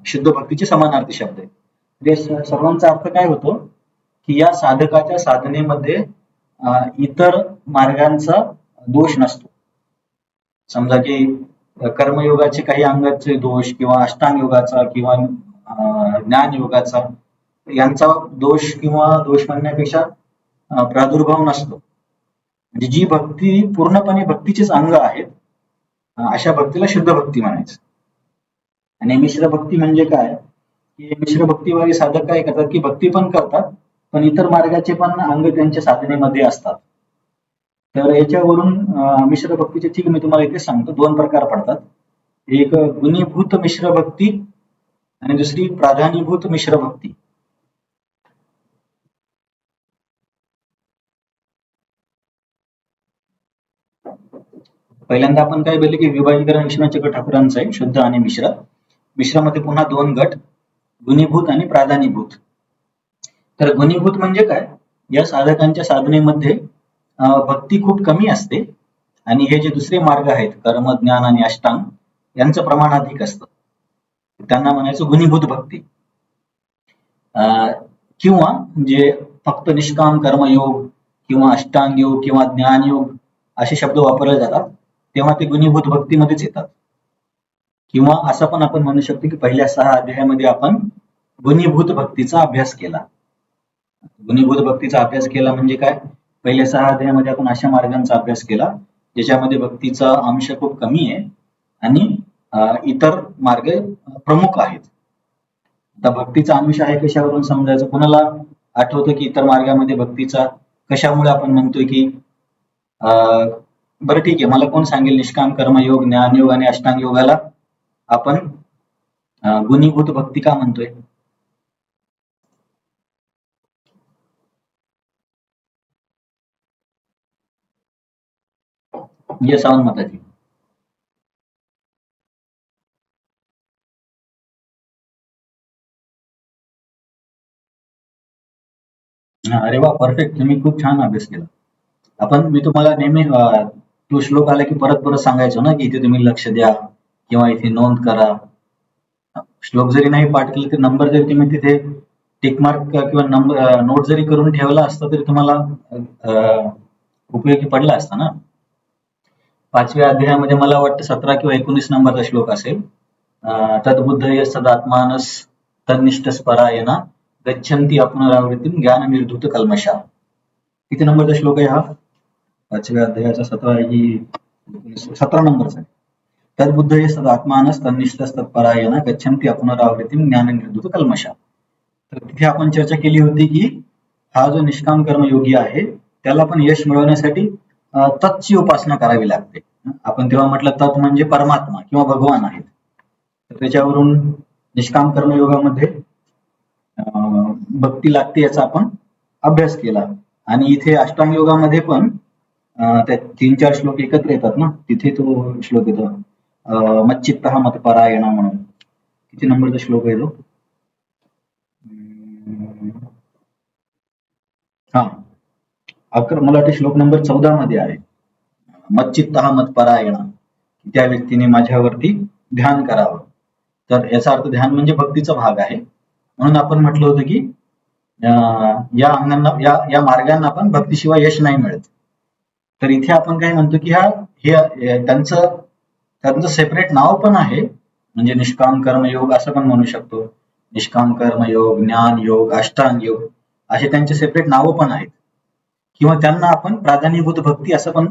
शुद्ध भक्तीचे समानार्थी शब्द आहेत. सर्वांचा अर्थ काय होतो की या साधकाच्या साधनेमध्ये इतर मार्गांचा दोष नसतो. समजा की कर्मयोगाचे काही अंगाचे दोष किंवा अष्टांग योगाचा किंवा ज्ञान योगाचा यांचा दोष किंवा दोष म्हणण्यापेक्षा प्रादुर्भाव नसतो. म्हणजे जी भक्ती पूर्णपणे भक्तीचेच अंग आहेत अशा भक्तीला शुद्ध भक्ती म्हणायचं. आणि मिश्र भक्ती म्हणजे काय? की मिश्र भक्तीवाली साधक काय करतात की भक्ती पण करतात पण इतर मार्गाचे पण अंग त्यांच्या साधनेमध्ये असतात. तर याच्यावरून मिश्र भक्तीचे ठीक मी तुम्हाला इथे सांगतो, दोन प्रकार पडतात. एक गुणीभूत मिश्र भक्ती आणि दुसरी प्राधान्यभूत मिश्र भक्ती. पहिल्यांदा आपण काय बोलले की विभागीकरण विश्वनाथ चक्री ठाकूरांचं आहे, शुद्ध आणि मिश्र. मिश्रामध्ये पुन्हा दोन गट, गुणीभूत आणि प्राधान्यभूत. तर गुणीभूत म्हणजे काय? या साधकांच्या साधनेमध्ये भक्ती खूप कमी असते आणि हे जे दुसरे मार्ग आहेत कर्म, ज्ञान आणि अष्टांग यांचं प्रमाण अधिक असतं. त्यांना म्हणायचं गुणीभूत भक्ती. किंवा जे फक्त निष्काम कर्मयोग किंवा अष्टांग योग किंवा ज्ञान योग असे शब्द वापरले जातात तेव्हा ते गुणीभूत भक्तीमध्येच येतात. किंवा असं पण आपण म्हणू शकतो की पहिल्या 6 अध्यायामध्ये आपण गुणीभूत भक्तीचा अभ्यास केला. गुणीभूत भक्तीचा अभ्यास केला म्हणजे काय? पहिल्या 6 अध्यायामध्ये आपण अशा मार्गांचा अभ्यास केला ज्याच्यामध्ये भक्तीचा अंश खूप कमी आहे आणि इतर मार्ग प्रमुख आहेत. आता भक्तीचा अंश आहे कशावरून समजायचं? कोणाला आठवतं की इतर मार्गामध्ये भक्तीचा कशामुळे आपण म्हणतोय की बरं ठीक आहे, मला कोण सांगेल निष्काम कर्मयोग, ज्ञानयोग आणि अष्टांग योगाला आपण गुणीभूत भक्ती का म्हणतोय? ये सावंत माताजी. अरे वा, परफेक्ट. तुम्ही खूप छान अभ्यास केला. मी तुम्हाला नेहमी तो श्लोक आला की परत परत सांगायचो ना की इथे तुम्ही लक्ष द्या किंवा इथे नोंद करा. श्लोक जरी नाही पाठ केले तर नंबर जरी तुम्ही तिथे टिकमार्क किंवा नंबर नोट जरी करून ठेवला असता तरी तुम्हाला उपयोगी पडला असता ना. 5व्या अध्यायामध्ये मला वाटतं 17 किंवा 19 नंबरचा श्लोक असेल. तद्बुद्धय सदात्मानस तन्निष्ठस परायणा गच्छन्ति अपनरावृत्तीम ज्ञान निर्धूत कल्मषा. किती नंबरचा श्लोक आहे हा? 5व्या अध्यायाचा 17 नंबरचा आहे. तद्बुद्धय सदात्मानस तन्निष्ठस तत्परायणा गच्छन्ति अपनरावृत्तीम ज्ञान निर्धूत कल्मषा. तर तिथे आपण चर्चा केली होती की हा जो निष्काम कर्म योगी आहे त्याला पण यश मिळवण्यासाठी तत्ची उपासना करावी लागते. आपण तेव्हा म्हटलं तत् म्हणजे परमात्मा किंवा भगवान आहेत. तर त्याच्यावरून निष्काम कर्मयोगामध्ये भक्ती लागते याचा आपण अभ्यास केला. आणि इथे अष्टांग योगामध्ये पण त्या 3-4 श्लोक एकत्र येतात ना, तिथे तो श्लोक येतो मच्चित्तः मतपरायणा म्हणून. किती नंबरचा श्लोक आहे तो? मला वाटतं श्लोक नंबर 14 मध्ये आहे. मच्चित्तः मतपरायणा, त्या व्यक्तीने माझ्यावरती ध्यान करावं. तर याचा अर्थ ध्यान म्हणजे भक्तीचा भाग आहे. म्हणून आपण म्हटलं होतं की या अंगांना या मार्गांना आपण भक्तीशिवाय यश नाही मिळत. तर इथे आपण काय म्हणतो की त्यांचं सेपरेट नाव पण आहे, म्हणजे निष्काम कर्मयोग असं पण म्हणू शकतो. निष्काम कर्मयोग, ज्ञान योग, अष्टांग योग असे त्यांचे सेपरेट नावं पण आहेत. किंवा त्यांना आपण प्राधान्यभूत भक्ती असं पण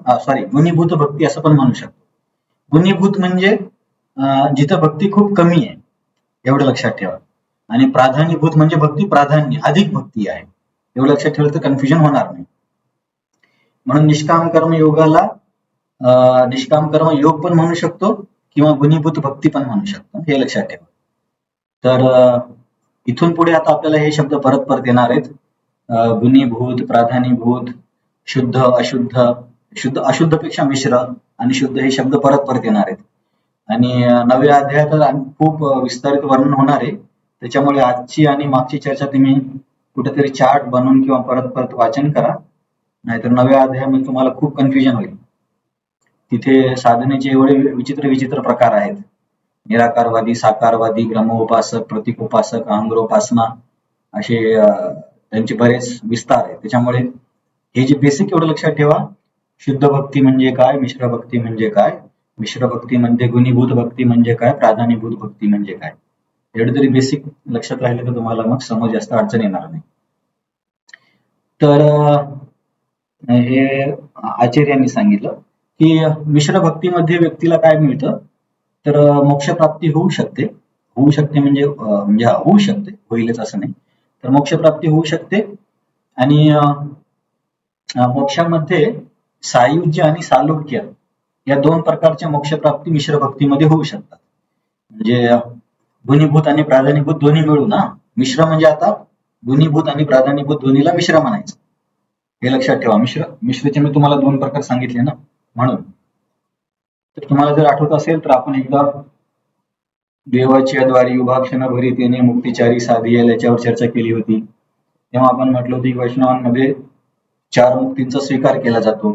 गुणीभूत भक्ती असं पण म्हणू शकतो. गुणीभूत म्हणजे जिथं भक्ती खूप कमी आहे एवढं लक्षात ठेवा, आणि प्राधान्यभूत म्हणजे भक्ती प्राधान्य अधिक भक्ती आहे, एवढं लक्षात ठेवलं तर कन्फ्युजन होणार नाही. म्हणून निष्काम कर्म योगाला निष्काम कर्म योग पण म्हणू शकतो किंवा गुणीभूत भक्ती पण म्हणू शकतो, हे लक्षात ठेवा. तर इथून पुढे आता आपल्याला हे शब्द परत परत येणार आहेत. गुणीभूत, प्राधान्यभूत, शुद्ध, अशुद्ध, शुद्ध अशुद्धपेक्षा मिश्र आणि शुद्ध हे शब्द परत परत येणार आहेत. आणि नव्या अध्यायात खूप विस्तारित वर्णन होणार आहे. त्याच्यामुळे आजची आणि मागची चर्चा तुम्ही कुठेतरी चार्ट बनवून किंवा परत परत वाचन करा, नाहीतर नव्या अध्यायामध्ये तुम्हाला खूप कन्फ्युजन होईल. तिथे साधनेचे एवढे विचित्र विचित्र प्रकार आहेत. निराकारवादी, साकारवादी, ब्रह्मोपासक, प्रतीकोपासक, अहंग्रोपासना असे त्यांचे बरेच विस्तार आहेत. त्याच्यामुळे हे जे बेसिक एवढं लक्षात ठेवा, शुद्ध भक्ती म्हणजे काय, मिश्र भक्ती म्हणजे काय, मिश्र भक्ती म्हणजे गुणीभूत भक्ती म्हणजे काय, प्राधान्यभूत भक्ती म्हणजे काय, एवढं तरी बेसिक लक्षात राहिलं तर तुम्हाला मग समज जास्त अडचण येणार नाही. तर हे आचार्यांनी सांगितलं की मिश्र भक्तीमध्ये व्यक्तीला काय मिळतं, तर मोक्षप्राप्ती होऊ शकते. होऊ शकते म्हणजे होऊ शकते, होईलच असं नाही. तर मोक्षप्राप्ती होऊ शकते. आणि मोक्षामध्ये सायुज्य आणि सालोक्य या दोन प्रकारच्या मोक्षप्राप्ती मिश्र भक्तीमध्ये होऊ शकतात. म्हणजे गुणीभूत आणि प्राधान्यभूत दोन्ही मिळून मिश्र म्हणजे आता गुणीभूत आणि प्राधान्यभूत दोन्हीला मिश्र म्हणायचं, हे लक्षात ठेवा. मिश्रचे मी तुम्हाला दोन प्रकार सांगितले ना, म्हणून. तर तुम्हाला जर आठवत असेल तर आपण एकदा देवाच्या द्वारी उभा क्षण भरीत येणे मुक्तिचारी साधियल याच्यावर चर्चा केली होती. तेव्हा आपण म्हटलं होतं की वैष्णवांमध्ये 4 मुक्तींचा स्वीकार केला जातो.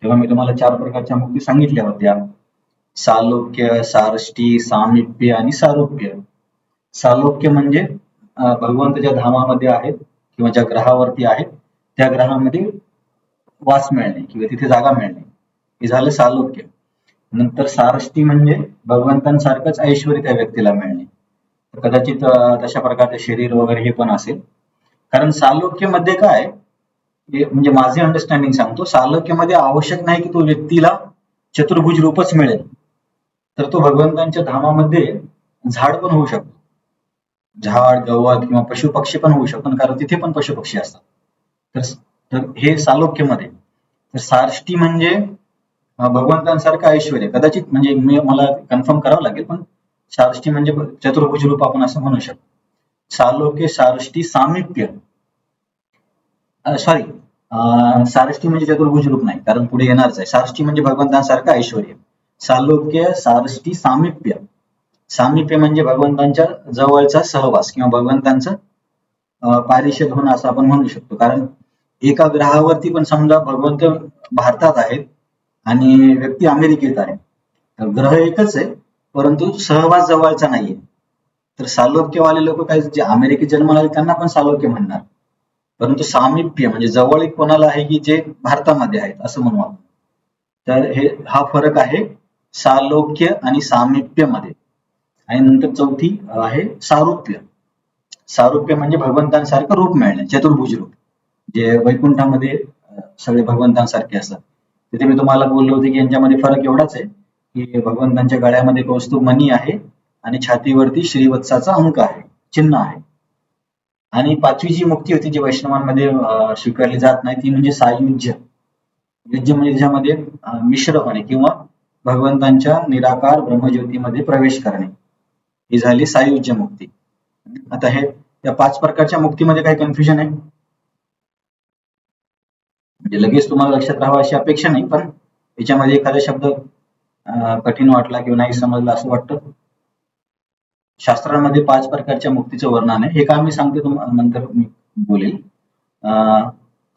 तेव्हा मी तुम्हाला 4 प्रकारच्या मुक्ती सांगितल्या होत्या: सालोक्य, सारष्टी, सामिप्य आणि सारूप्य. सालोक्य म्हणजे भगवंत ज्या धामामध्ये आहेत किंवा ज्या ग्रहावरती आहेत त्या ग्रहामध्ये वास मिळणे किंवा तिथे जागा मिळणे, हे झालं सालोक्य. नंतर सारष्टी म्हणजे भगवंतांसारखंच ऐश्वर्य त्या व्यक्तीला मिळणे. कदाचित तशा प्रकारचे शरीर वगैरे हे पण असेल. कारण सालोक्यमध्ये काय, म्हणजे माझे अंडरस्टँडिंग सांगतो, सालोक्यमध्ये आवश्यक नाही की तो व्यक्तीला चतुर्भुज रूपच मिळेल, तर तो भगवंतांच्या धामामध्ये झाड पण होऊ शकतो, झाड, गवत किंवा पशु पक्षी पण होऊ शकतो, कारण तिथे पण पशु पक्षी असतात. तर हे सालोक्यमध्ये. तर सारष्टी म्हणजे भगवंतांसारखं ऐश्वर्य, कदाचित म्हणजे मला कन्फर्म करावं लागेल, पण सारष्टी म्हणजे चतुर्भुज रूप आपण असं म्हणू शकतो. सालोक्य, सारष्टी, सामिप्य, सारष्टी म्हणजे चतुर्भुज रूप नाही, कारण पुढे येणारच आहे. सारष्टी म्हणजे भगवंतांसारखं ऐश्वर्य. सालोक्य, सारष्टी, सामिप्य. सामिप्य म्हणजे भगवंतांच्या जवळचा सहवास किंवा भगवंतांचं पारिषद होणं असं आपण म्हणू शकतो. कारण एका ग्रहावरती पण समजा भगवंत भारतात आहेत आणि व्यक्ती अमेरिकेत आहे, तर ग्रह एकच आहे परंतु सहवास जवळचा नाहीये. तर सालोक्यवाले लोक काय, जे अमेरिकेत जन्माला आले त्यांना पण सालोक्य म्हणणार, परंतु सामिप्य म्हणजे जवळ कोणाला आहे की जे भारतामध्ये आहेत असं म्हणू आपण. तर हा फरक आहे सालोक्य आणि सामिप्य मध्ये. आणि नंतर चौथी आहे सारूप्य. सारूप्य म्हणजे भगवंतांसारखं रूप मिळणे, चतुर्भुज रूप, जे वैकुंठामध्ये सगळे भगवंतांसारखे असतात. तिथे मी तुम्हाला बोललो होते की यांच्यामध्ये फरक एवढाच आहे की भगवंतांच्या गळ्यामध्ये कौस्तुभ मणी आहे आणि छातीवरती श्रीवत्साचा अंक आहे, चिन्ह आहे. आणि 5वी जी मुक्ती होती जी वैष्णवांमध्ये स्वीकारली जात नाही ती म्हणजे सायुज्य. युज्य म्हणजे त्याच्यामध्ये मिश्र होणे किंवा भगवंतांच्या निराकार ब्रह्मज्योतीमध्ये प्रवेश करणे, ही झाली सायुज्य मुक्ती. आता या 5 प्रकारच्या मुक्तीमध्ये काही कन्फ्युजन आहे म्हणजे लगेच तुम्हाला लक्षात राहावं अशी अपेक्षा नाही, पण याच्यामध्ये एखादा शब्द कठीण वाटला किंवा नाही समजला असं वाटतं. शास्त्रांमध्ये 5 प्रकारच्या मुक्तीचं वर्णन आहे. हे का मी सांगते नंतर मी बोलेल.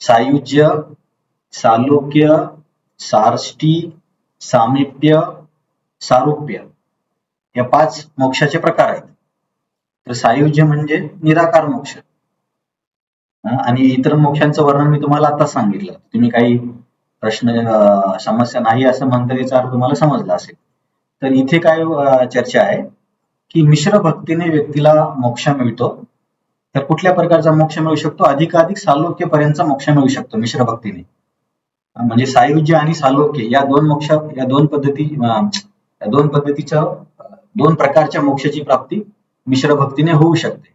सायुज्य, सालोक्य, सारष्टी, सामिप्य, सारूप्य. या 5 मोक्षाचे प्रकार आहेत. तर सायुज्य म्हणजे निराकार मोक्ष, आणि इतर मोक्षांचं वर्णन मी तुम्हाला आता सांगितलं. तुम्ही काही प्रश्न समस्या नाही असं म्हणता याचा अर्थ तुम्हाला समजला असेल. तर इथे काय चर्चा आहे की मिश्र भक्तीने व्यक्तीला मोक्ष मिळतो. तर कुठल्या प्रकारचा मोक्ष मिळू शकतो? अधिकाधिक सालोक्यपर्यंतचा मोक्ष मिळू शकतो मिश्र भक्तीने. म्हणजे सायुज्य आणि सालोक्य या दोन पद्धतीच्या 2 प्रकारच्या मोक्षाची प्राप्ती मिश्र भक्तीने होऊ शकते.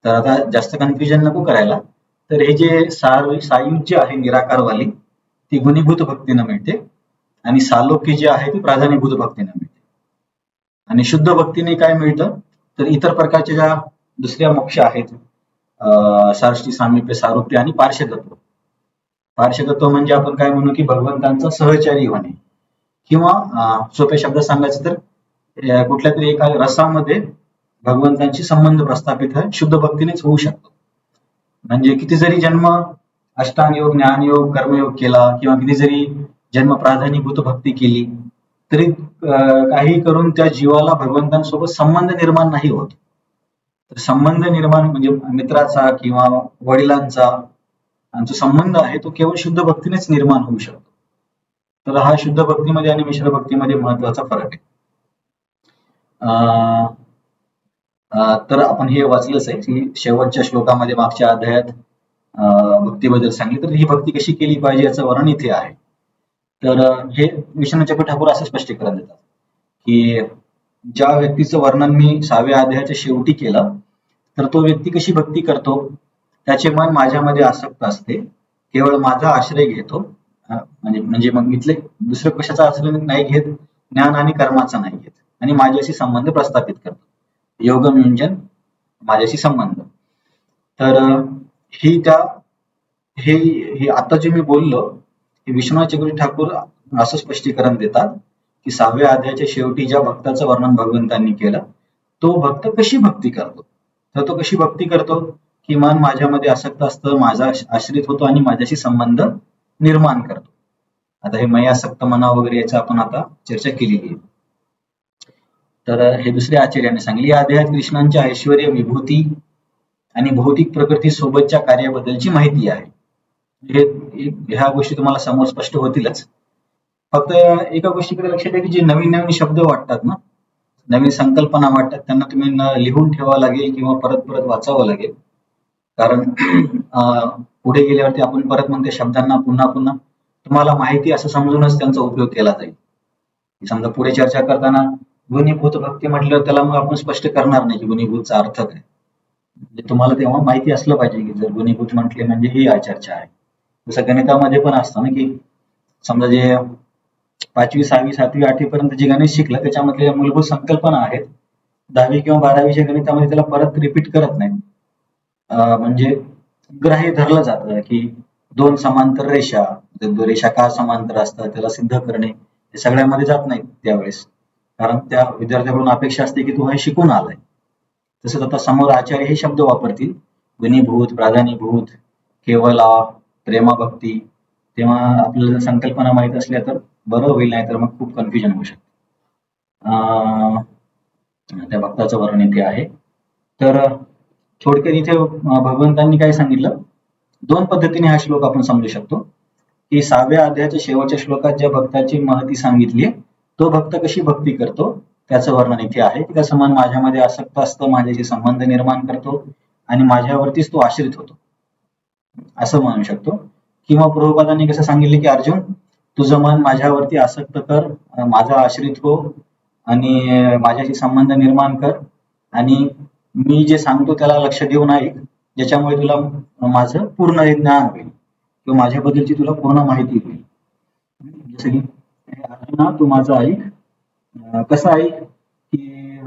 तर आता जास्त कन्फ्युजन नको करायला. तर हे जे सायुज्य आहे निराकारवाली, ती गुणीभूत भक्तीने मिळते, आणि सालोक्य जे आहे ती प्राधान्यभूत भक्तीने मिळते. आणि शुद्ध भक्तीने काय मिळतं? तर इतर प्रकारच्या ज्या दुसऱ्या मोक्ष आहेत, सार्ष्टी, सामिप्य, सारूप्य आणि पार्श्वतत्व. पार्श्वतत्व म्हणजे आपण काय म्हणू की भगवंतांचा सहचारी होणे, किंवा सोप्या शब्दात सांगायचं तर कुठल्या तरी एका रसामध्ये भगवंतांशी संबंध प्रस्थापित आहे शुद्ध भक्तीनेच होऊ शकतो. म्हणजे किती जरी जन्म अष्टांग योग, ज्ञानयोग, कर्मयोग केला, किंवा किती जरी जन्म प्राधान्यभूत भक्ती केली, तरी काही करून त्या जीवाला भगवंतांसोबत संबंध निर्माण नाही होत. तर संबंध निर्माण म्हणजे मित्राचा किंवा वडिलांचा जो संबंध आहे तो केवळ शुद्ध भक्तीनेच निर्माण होऊ शकतो. तर हा शुद्ध भक्तीमध्ये आणि मिश्र भक्तीमध्ये महत्वाचा फरक आहे. तर आपण हे वाचलंच आहे की शेवटच्या श्लोकामध्ये मागच्या अध्यायात भक्तीबद्दल सांगितलं. तर ही भक्ती कशी केली पाहिजे याचं वर्णन इथे आहे. तर हे विष्णू चक्र ठाकूर असं स्पष्टीकरण देतात की ज्या व्यक्तीचं वर्णन मी 6व्या अध्यायाच्या शेवटी केलं, तर तो व्यक्ती कशी भक्ती करतो? त्याचे मन माझ्यामध्ये आसक्त असते, केवळ माझा आश्रय घेतो, म्हणजे मग इथले दुसरं कशाचा आश्रय नाही घेत, ज्ञान आणि कर्माचा नाही घेत, आणि माझ्याशी संबंध प्रस्थापित करतो, योगनियोजन, माझ्याशी संबंध. तर हे आता जे मी बोललो, हे विश्वनाथ चक्रवर्ती ठाकूर असं स्पष्टीकरण देतात की 6व्या अध्यायाच्या शेवटी ज्या भक्ताचं वर्णन भगवंतांनी केलं, तो भक्त कशी भक्ती करतो? तर तो कशी भक्ती करतो की मन माझ्यामध्ये आसक्त असतं, माझा आश्रित होतो आणि माझ्याशी संबंध निर्माण करतो. आता हे मयासक्त मना वगैरे याची आपण आता चर्चा केलेली आहे. तर हे दुसऱ्या आचार्याने सांगितले. या अध्यायात कृष्णांच्या ऐश्वर्य, विभूती आणि भौतिक प्रकृती सोबतच्या कार्याबद्दलची माहिती आहे. ह्या गोष्टी तुम्हाला समोर स्पष्ट होतीलच. फक्त एका गोष्टीकडे लक्षात आहे की जे नवीन नवीन शब्द वाटतात ना, नवीन संकल्पना वाटतात, त्यांना तुम्ही लिहून ठेवावं लागेल किंवा परत परत वाचावं लागेल. कारण पुढे गेल्यावरती आपण परत मग त्या शब्दांना पुन्हा पुन्हा तुम्हाला माहिती असं समजूनच त्यांचा उपयोग केला जाईल. समजा पुढे चर्चा करताना गुणीभूत भक्ती म्हटल्यावर त्याला मग आपण स्पष्ट करणार नाही की गुणीभूतचा अर्थ काय. म्हणजे तुम्हाला तेव्हा माहिती असलं पाहिजे की जर गुणीभूत म्हटले म्हणजे ही चर्चा आहे. जसं गणितामध्ये पण असतं ना की समजा जे 5वी, 6वी, 7वी, 8वी पर्यंत जे गणित शिकलं त्याच्यामधल्या मूलभूत संकल्पना आहेत, 10वी किंवा 12वीच्या गणितामध्ये त्याला परत रिपीट करत नाही. म्हणजे ग्राह्य धरलं जातं की 2 समांतर रेषा का समांतर असतात त्याला सिद्ध करणे हे सगळ्यामध्ये जात नाही त्यावेळेस, कारण त्या विद्यार्थ्याकडून अपेक्षा असते की तू हे शिकून आलाय. तसंच आता समोर आचार्य हे शब्द वापरतील, गुणीभूत, प्राधान्यभूत, केवला, प्रेमभक्ती, तेव्हा आपल्याला जर संकल्पना माहित असल्या तर बरं होईल, नाही तर मग खूप कन्फ्युजन होऊ शकतं. त्या भक्ताचं वर्णन इथे आहे. तर थोडक्यात इथे भगवंतांनी काय सांगितलं, 2 पद्धतीने हा श्लोक आपण समजू शकतो की 6व्या अध्यायाच्या शेवटच्या श्लोकात ज्या भक्ताची महती सांगितली, तो भक्त कशी भक्ती करतो त्याचं वर्णन इथे आहे की त्याचं मन माझ्यामध्ये आसक्त असतं, माझ्याशी संबंध निर्माण करतो आणि माझ्यावरतीच तो आश्रित होतो, असं म्हणू शकतो. किंवा प्रभुपादांनी कसं सांगितले की अर्जुन, तुझं मन माझ्यावरती आसक्त कर, माझा आश्रित हो आणि माझ्याशी संबंध निर्माण कर, आणि मी जे सांगतो त्याला लक्ष देऊन ऐक, ज्याच्यामुळे तुला माझं पूर्ण ज्ञान होईल किंवा माझ्याबद्दलची तुला पूर्ण माहिती होईल. जसं की अर्जुना तू माझं ऐक, कसं ऐक की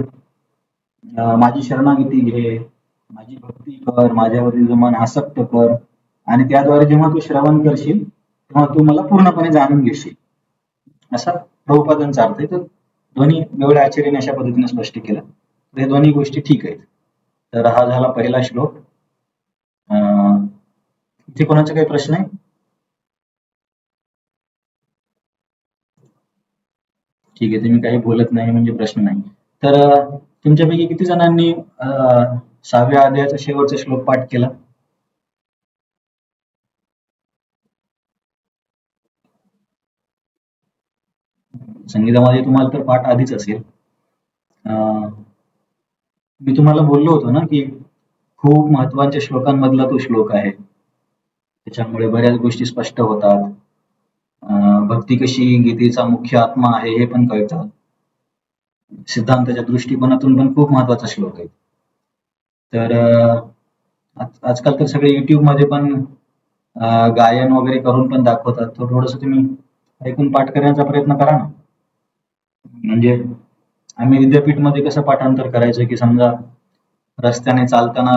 माझी शरणागती घे, माझी भक्ती कर, माझ्यावरती तुझं मन आसक्त कर, आणि त्याद्वारे जेव्हा तू श्रवण करशील तेव्हा तू मला पूर्णपणे जाणून घेशील, असा प्रभुपादांचा अर्थ आहे. तर दोन्ही वेगळ्या आचार्याने अशा पद्धतीने स्पष्ट केलं. तर हे दोन्ही गोष्टी ठीक आहेत. तर हा झाला पहिला श्लोक. इथे कोणाचा काही प्रश्न आहे? ठीक आहे, तुम्ही काही बोलत नाही म्हणजे प्रश्न नाही. तर तुमच्यापैकी किती जणांनी 6व्या अध्यायाचा शेवटचा श्लोक पाठ केला? संगीतामध्ये तुम्हाला तर पाठ आधीच असेल. अं, मी तुम्हाला बोललो होतो ना की खूप महत्वाच्या श्लोकांमधला तो श्लोक आहे. त्याच्यामुळे बऱ्याच गोष्टी स्पष्ट होतात. भक्ती कशी गीतेचा मुख्य आत्मा आहे हे पण कळतं. सिद्धांताच्या दृष्टिकोनातून पण खूप महत्वाचा श्लोक आहे. तर आजकाल तर सगळे YouTube मध्ये पण गायन वगैरे करून पण दाखवतात. तर थोडंसं तुम्ही ऐकून पाठ करण्याचा प्रयत्न करा ना. म्हणजे आम्ही विद्यापीठमध्ये कसं पाठांतर करायचं की समजा रस्त्याने चालताना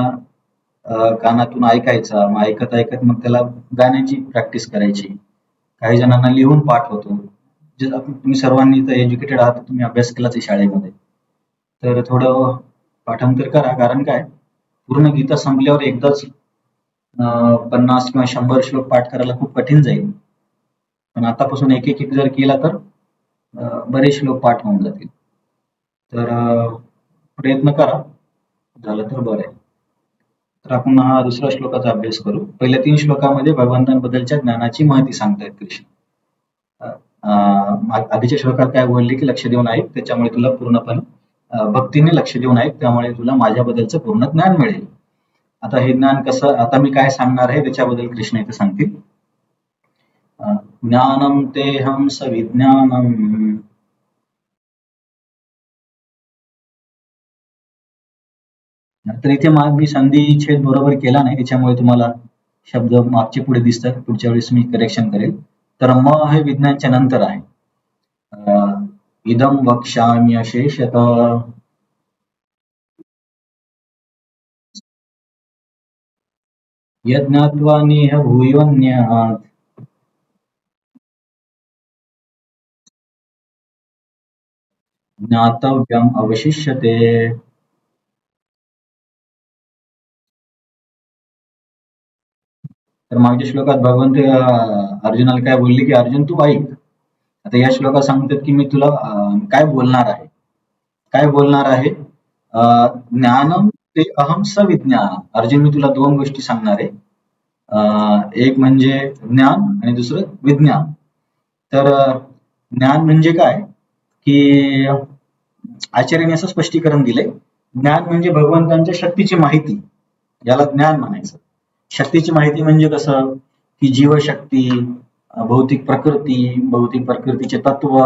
कानातून ऐकायचा, मग ऐकत ऐकत मग त्याला गाण्याची प्रॅक्टिस करायची. काही जणांना लिहून पाठ होतो. जे तुम्ही सर्वांनी तर एज्युकेटेड आहात, तुम्ही अभ्यास केलाच आहे शाळेमध्ये. तर थोडं पाठांतर करा, कारण काय पूर्ण गीता संपल्यावर एकदाच 50 किंवा 100 श्लोक पाठ करायला खूप कठीण जाईल. पण आतापासून एक एक जर केला तर बरेच श्लोक पाठ होऊन जातील. तर प्रयत्न करा, झालं तर बरं आहे. तर आपण हा दुसऱ्या श्लोकाचा अभ्यास करू. पहिल्या 3 श्लोकामध्ये भगवंतांबद्दलच्या ज्ञानाची माहिती सांगतायत कृष्ण. आधीच्या श्लोकात काय बोलले की लक्ष देऊन ऐक, त्याच्यामुळे तुला पूर्णपणे भक्तीने लक्ष देऊन ऐक, त्यामुळे तुला माझ्याबद्दलचं पूर्ण ज्ञान मिळेल. आता हे ज्ञान कसं, आता मी काय सांगणार आहे त्याच्याबद्दल कृष्ण इथे सांगतील. ज्ञानम तेहम सविज्ञानम. तर इथे मी संधी छेद बरोबर केला नाही, त्याच्यामुळे तुम्हाला शब्द मागचे पुढे दिसतात. पुढच्या वेळेस मी करेक्शन करेल. तर म हे विज्ञानच्या नंतर आहे. इदम वक्ष्यामि अशेषत. यज्ञात्वा नेह भूयोऽन्यात्. ज्ञातव्यम अवशिष्यते. तर मागच्या श्लोकात भगवंत अर्जुनाला काय बोलले की अर्जुन तू ऐक. आता या श्लोकात सांगतात की मी तुला काय बोलणार आहे. काय बोलणार आहे? ज्ञानम ते अहम सविज्ञान. अर्जुन मी तुला 2 गोष्टी सांगणार आहे. एक म्हणजे ज्ञान आणि दुसरं विज्ञान. तर ज्ञान म्हणजे काय की आचार्याने असं स्पष्टीकरण दिलंय. ज्ञान म्हणजे भगवंतांच्या शक्तीची माहिती, याला ज्ञान म्हणायचं. शक्तीची माहिती म्हणजे कसं की जीवशक्ती, भौतिक प्रकृती, भौतिक प्रकृतीचे तत्व,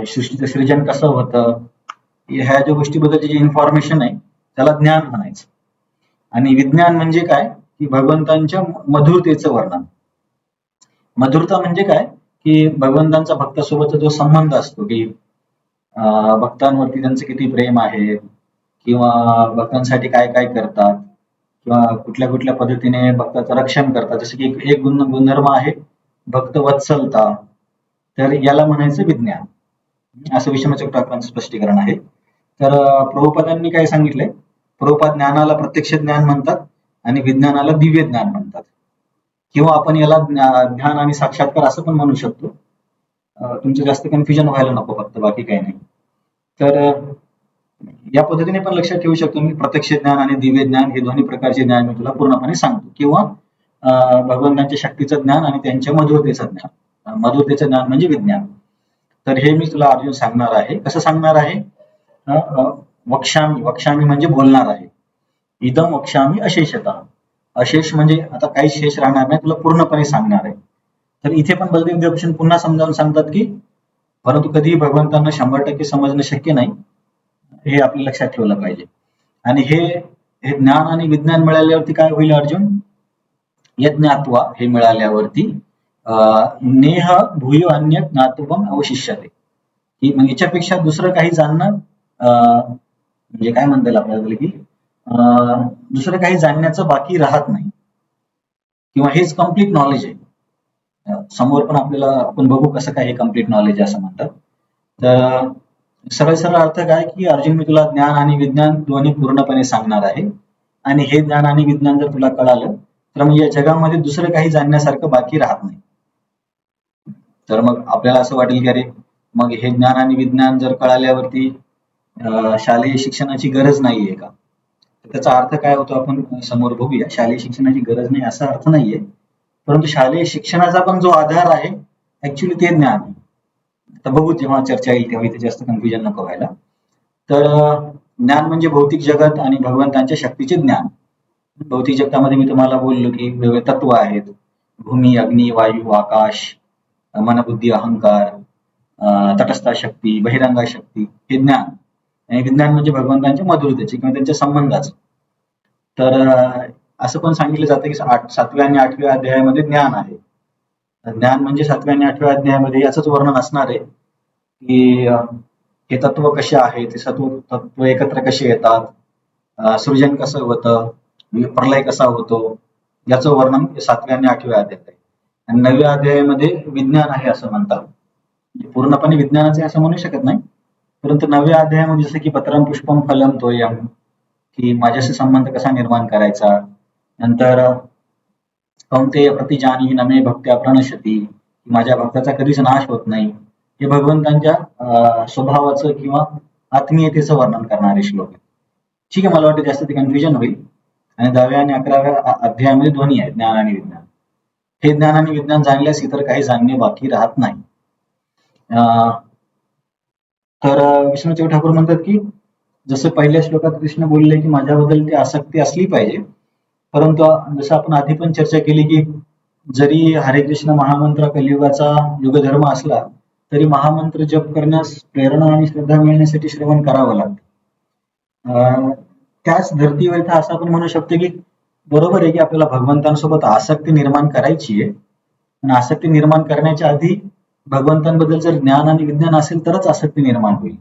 सृष्टीचं सृजन कसं होतं, ह्या ज्या गोष्टीबद्दलची जी इन्फॉर्मेशन आहे त्याला ज्ञान म्हणायचं. आणि विज्ञान म्हणजे काय की भगवंतांच्या मधुरतेचं वर्णन. मधुरता म्हणजे काय की भगवंतांचा भक्तासोबतचा जो संबंध असतो की भक्तांवरती त्यांचं किती प्रेम आहे, किंवा भक्तांसाठी काय काय करतात, किंवा कुठल्या कुठल्या पद्धतीने भक्ताचं रक्षण करतात. जसं की एक गुणधर्म आहे भक्त वत्सलता. तर याला म्हणायचं विज्ञान. असं विषमाच्या ठाकरांचं स्पष्टीकरण आहे. तर प्रभुपादांनी काय सांगितलंय, प्रभुपाद ज्ञानाला प्रत्यक्ष ज्ञान म्हणतात आणि विज्ञानाला दिव्य ज्ञान म्हणतात, किंवा आपण याला ध्यान आणि साक्षात्कार असं पण म्हणू शकतो. तुमचं जास्त कन्फ्युजन व्हायला नको, फक्त बाकी काही नाही. तर या पद्धतीने पण लक्षात ठेवू शकतो मी, प्रत्यक्ष ज्ञान आणि दिव्य ज्ञान हे दोन्ही प्रकारचे ज्ञान मी तुला पूर्णपणे सांगतो, किंवा भगवंतांच्या शक्तीचं ज्ञान आणि त्यांच्या मधुरतेचं ज्ञान. मधुरतेचं ज्ञान म्हणजे विज्ञान. तर हे मी तुला अर्जुन सांगणार आहे. कसं सांगणार आहे? वक्ष्यामी, वक्ष्यामी म्हणजे बोलणार आहे. इदम वक्ष्यामी अशेषतः. अशेष म्हणजे आता काही शेष राहणार नाही, तुला पूर्णपणे सांगणार आहे. तर इथे पण बलदेव देवकृष्ण पुन्हा समजावून सांगतात की परंतु कधीही भगवंतांना 100% समजणं शक्य नाही, हे आपल्या लक्षात ठेवलं पाहिजे. आणि हे ज्ञान आणि विज्ञान मिळाल्यावरती काय होईल अर्जुन? यज्ञात्वा हे मिळाल्यावरती नेह भूयो अन्य ज्ञातुवम अवशिष्यते, की मग याच्यापेक्षा दुसरं काही जाणणं म्हणजे काय म्हणता येईल आपल्याला की दुसरं काही जाणण्याचं बाकी राहत नाही, किंवा हेच कम्प्लीट नॉलेज आहे. समोर पण आपल्याला आपण बघू कसं काय हे कम्प्लीट नॉलेज असं म्हणतात. तर सरळ सरळ अर्थ काय की अर्जुन मी तुला ज्ञान आणि विज्ञान दोन्ही पूर्णपणे सांगणार आहे. आणि हे ज्ञान आणि विज्ञान जर तुला कळालं तर म्हणजे या जगामध्ये दुसरं काही जाणण्यासारखं बाकी राहत नाही. तर मग आपल्याला असं वाटेल की अरे मग हे ज्ञान आणि विज्ञान जर कळाल्यावरती शालेय शिक्षणाची गरज नाहीये का? त्याचा अर्थ काय होतो आपण समोर बघूया. शालेय शिक्षणाची गरज नाही असा अर्थ नाहीये, परंतु शालेय शिक्षणाचा पण जो आधार आहे ऍक्च्युली ते ज्ञान आहे. आता बघू जेव्हा चर्चा येईल तेव्हा इथे जास्त कन्फ्युजन नको व्हायला. तर ज्ञान म्हणजे भौतिक जगत आणि भगवंतांच्या शक्तीचे ज्ञान. भौतिक जगतामध्ये मी तुम्हाला बोललो की वेगवेगळे तत्व आहेत. भूमी, अग्नी, वायू, आकाश, मनबुद्धी, अहंकार, तटस्था शक्ती, बहिरंगा शक्ती हे ज्ञान. आणि विज्ञान म्हणजे भगवंतांच्या मधुरतेचे किंवा त्यांच्या संबंधाचे. तर असं पण सांगितलं जातं की 7व्या आणि 8व्या अध्यायामध्ये ज्ञान आहे. ज्ञान म्हणजे 7व्या आणि 8व्या अध्यायामध्ये याचंच वर्णन असणार आहे की हे तत्व कसे आहेत, ते तत्व एकत्र कसे येतात, सृजन कसं होतं, प्रलय कसा होतो, याचं वर्णन 7व्या आणि 8व्या अध्यायात आहे. आणि 9व्या अध्यायामध्ये विज्ञान आहे असं म्हणतात. पूर्णपणे विज्ञानाचं आहे असं म्हणू शकत नाही, परंतु 9व्या अध्यायामध्ये जसं की पत्रम पुष्पम फलम तोयम, की माझ्याशी संबंध कसा निर्माण करायचा, नंतर कौंतेय प्रतिजानी नमे भक्त्या प्रणश्यती, माझ्या भक्ताचा कधीच नाश होत नाही, हे भगवंतांच्या स्वभावाचं किंवा आत्मीयतेचं वर्णन करणारे श्लोक आहेत. ठीक आहे, मला वाटतं जास्त ते कन्फ्युजन होईल. आणि 10व्या आणि 11व्या अध्यायामध्ये दोन्ही आहेत, ज्ञान आणि विज्ञान. हे ज्ञान आणि विज्ञान जाणल्यास इतर काही जाणणे बाकी राहत नाही. तर विष्णू ठाकूर म्हणतात की जसं पहिल्या श्लोकात कृष्ण बोलले की माझ्याबद्दल ती आसक्ती असली पाहिजे, परंतु जसं आपण आधी पण चर्चा केली की जरी हरे कृष्ण महामंत्र कलियुगाचा युगधर्म असला तरी महामंत्र जप करण्यास प्रेरणा आणि श्रद्धा मिळण्यासाठी श्रवण करावं लागतं. त्याच धर्तीवर इथं असं आपण म्हणू शकतो की बरोबर आहे की आपल्याला भगवंतांसोबत आसक्ती निर्माण करायची आहे, पण आसक्ती निर्माण करण्याच्या आधी भगवंतांबद्दल जर ज्ञान आणि विज्ञान असेल तरच आसक्ती निर्माण होईल.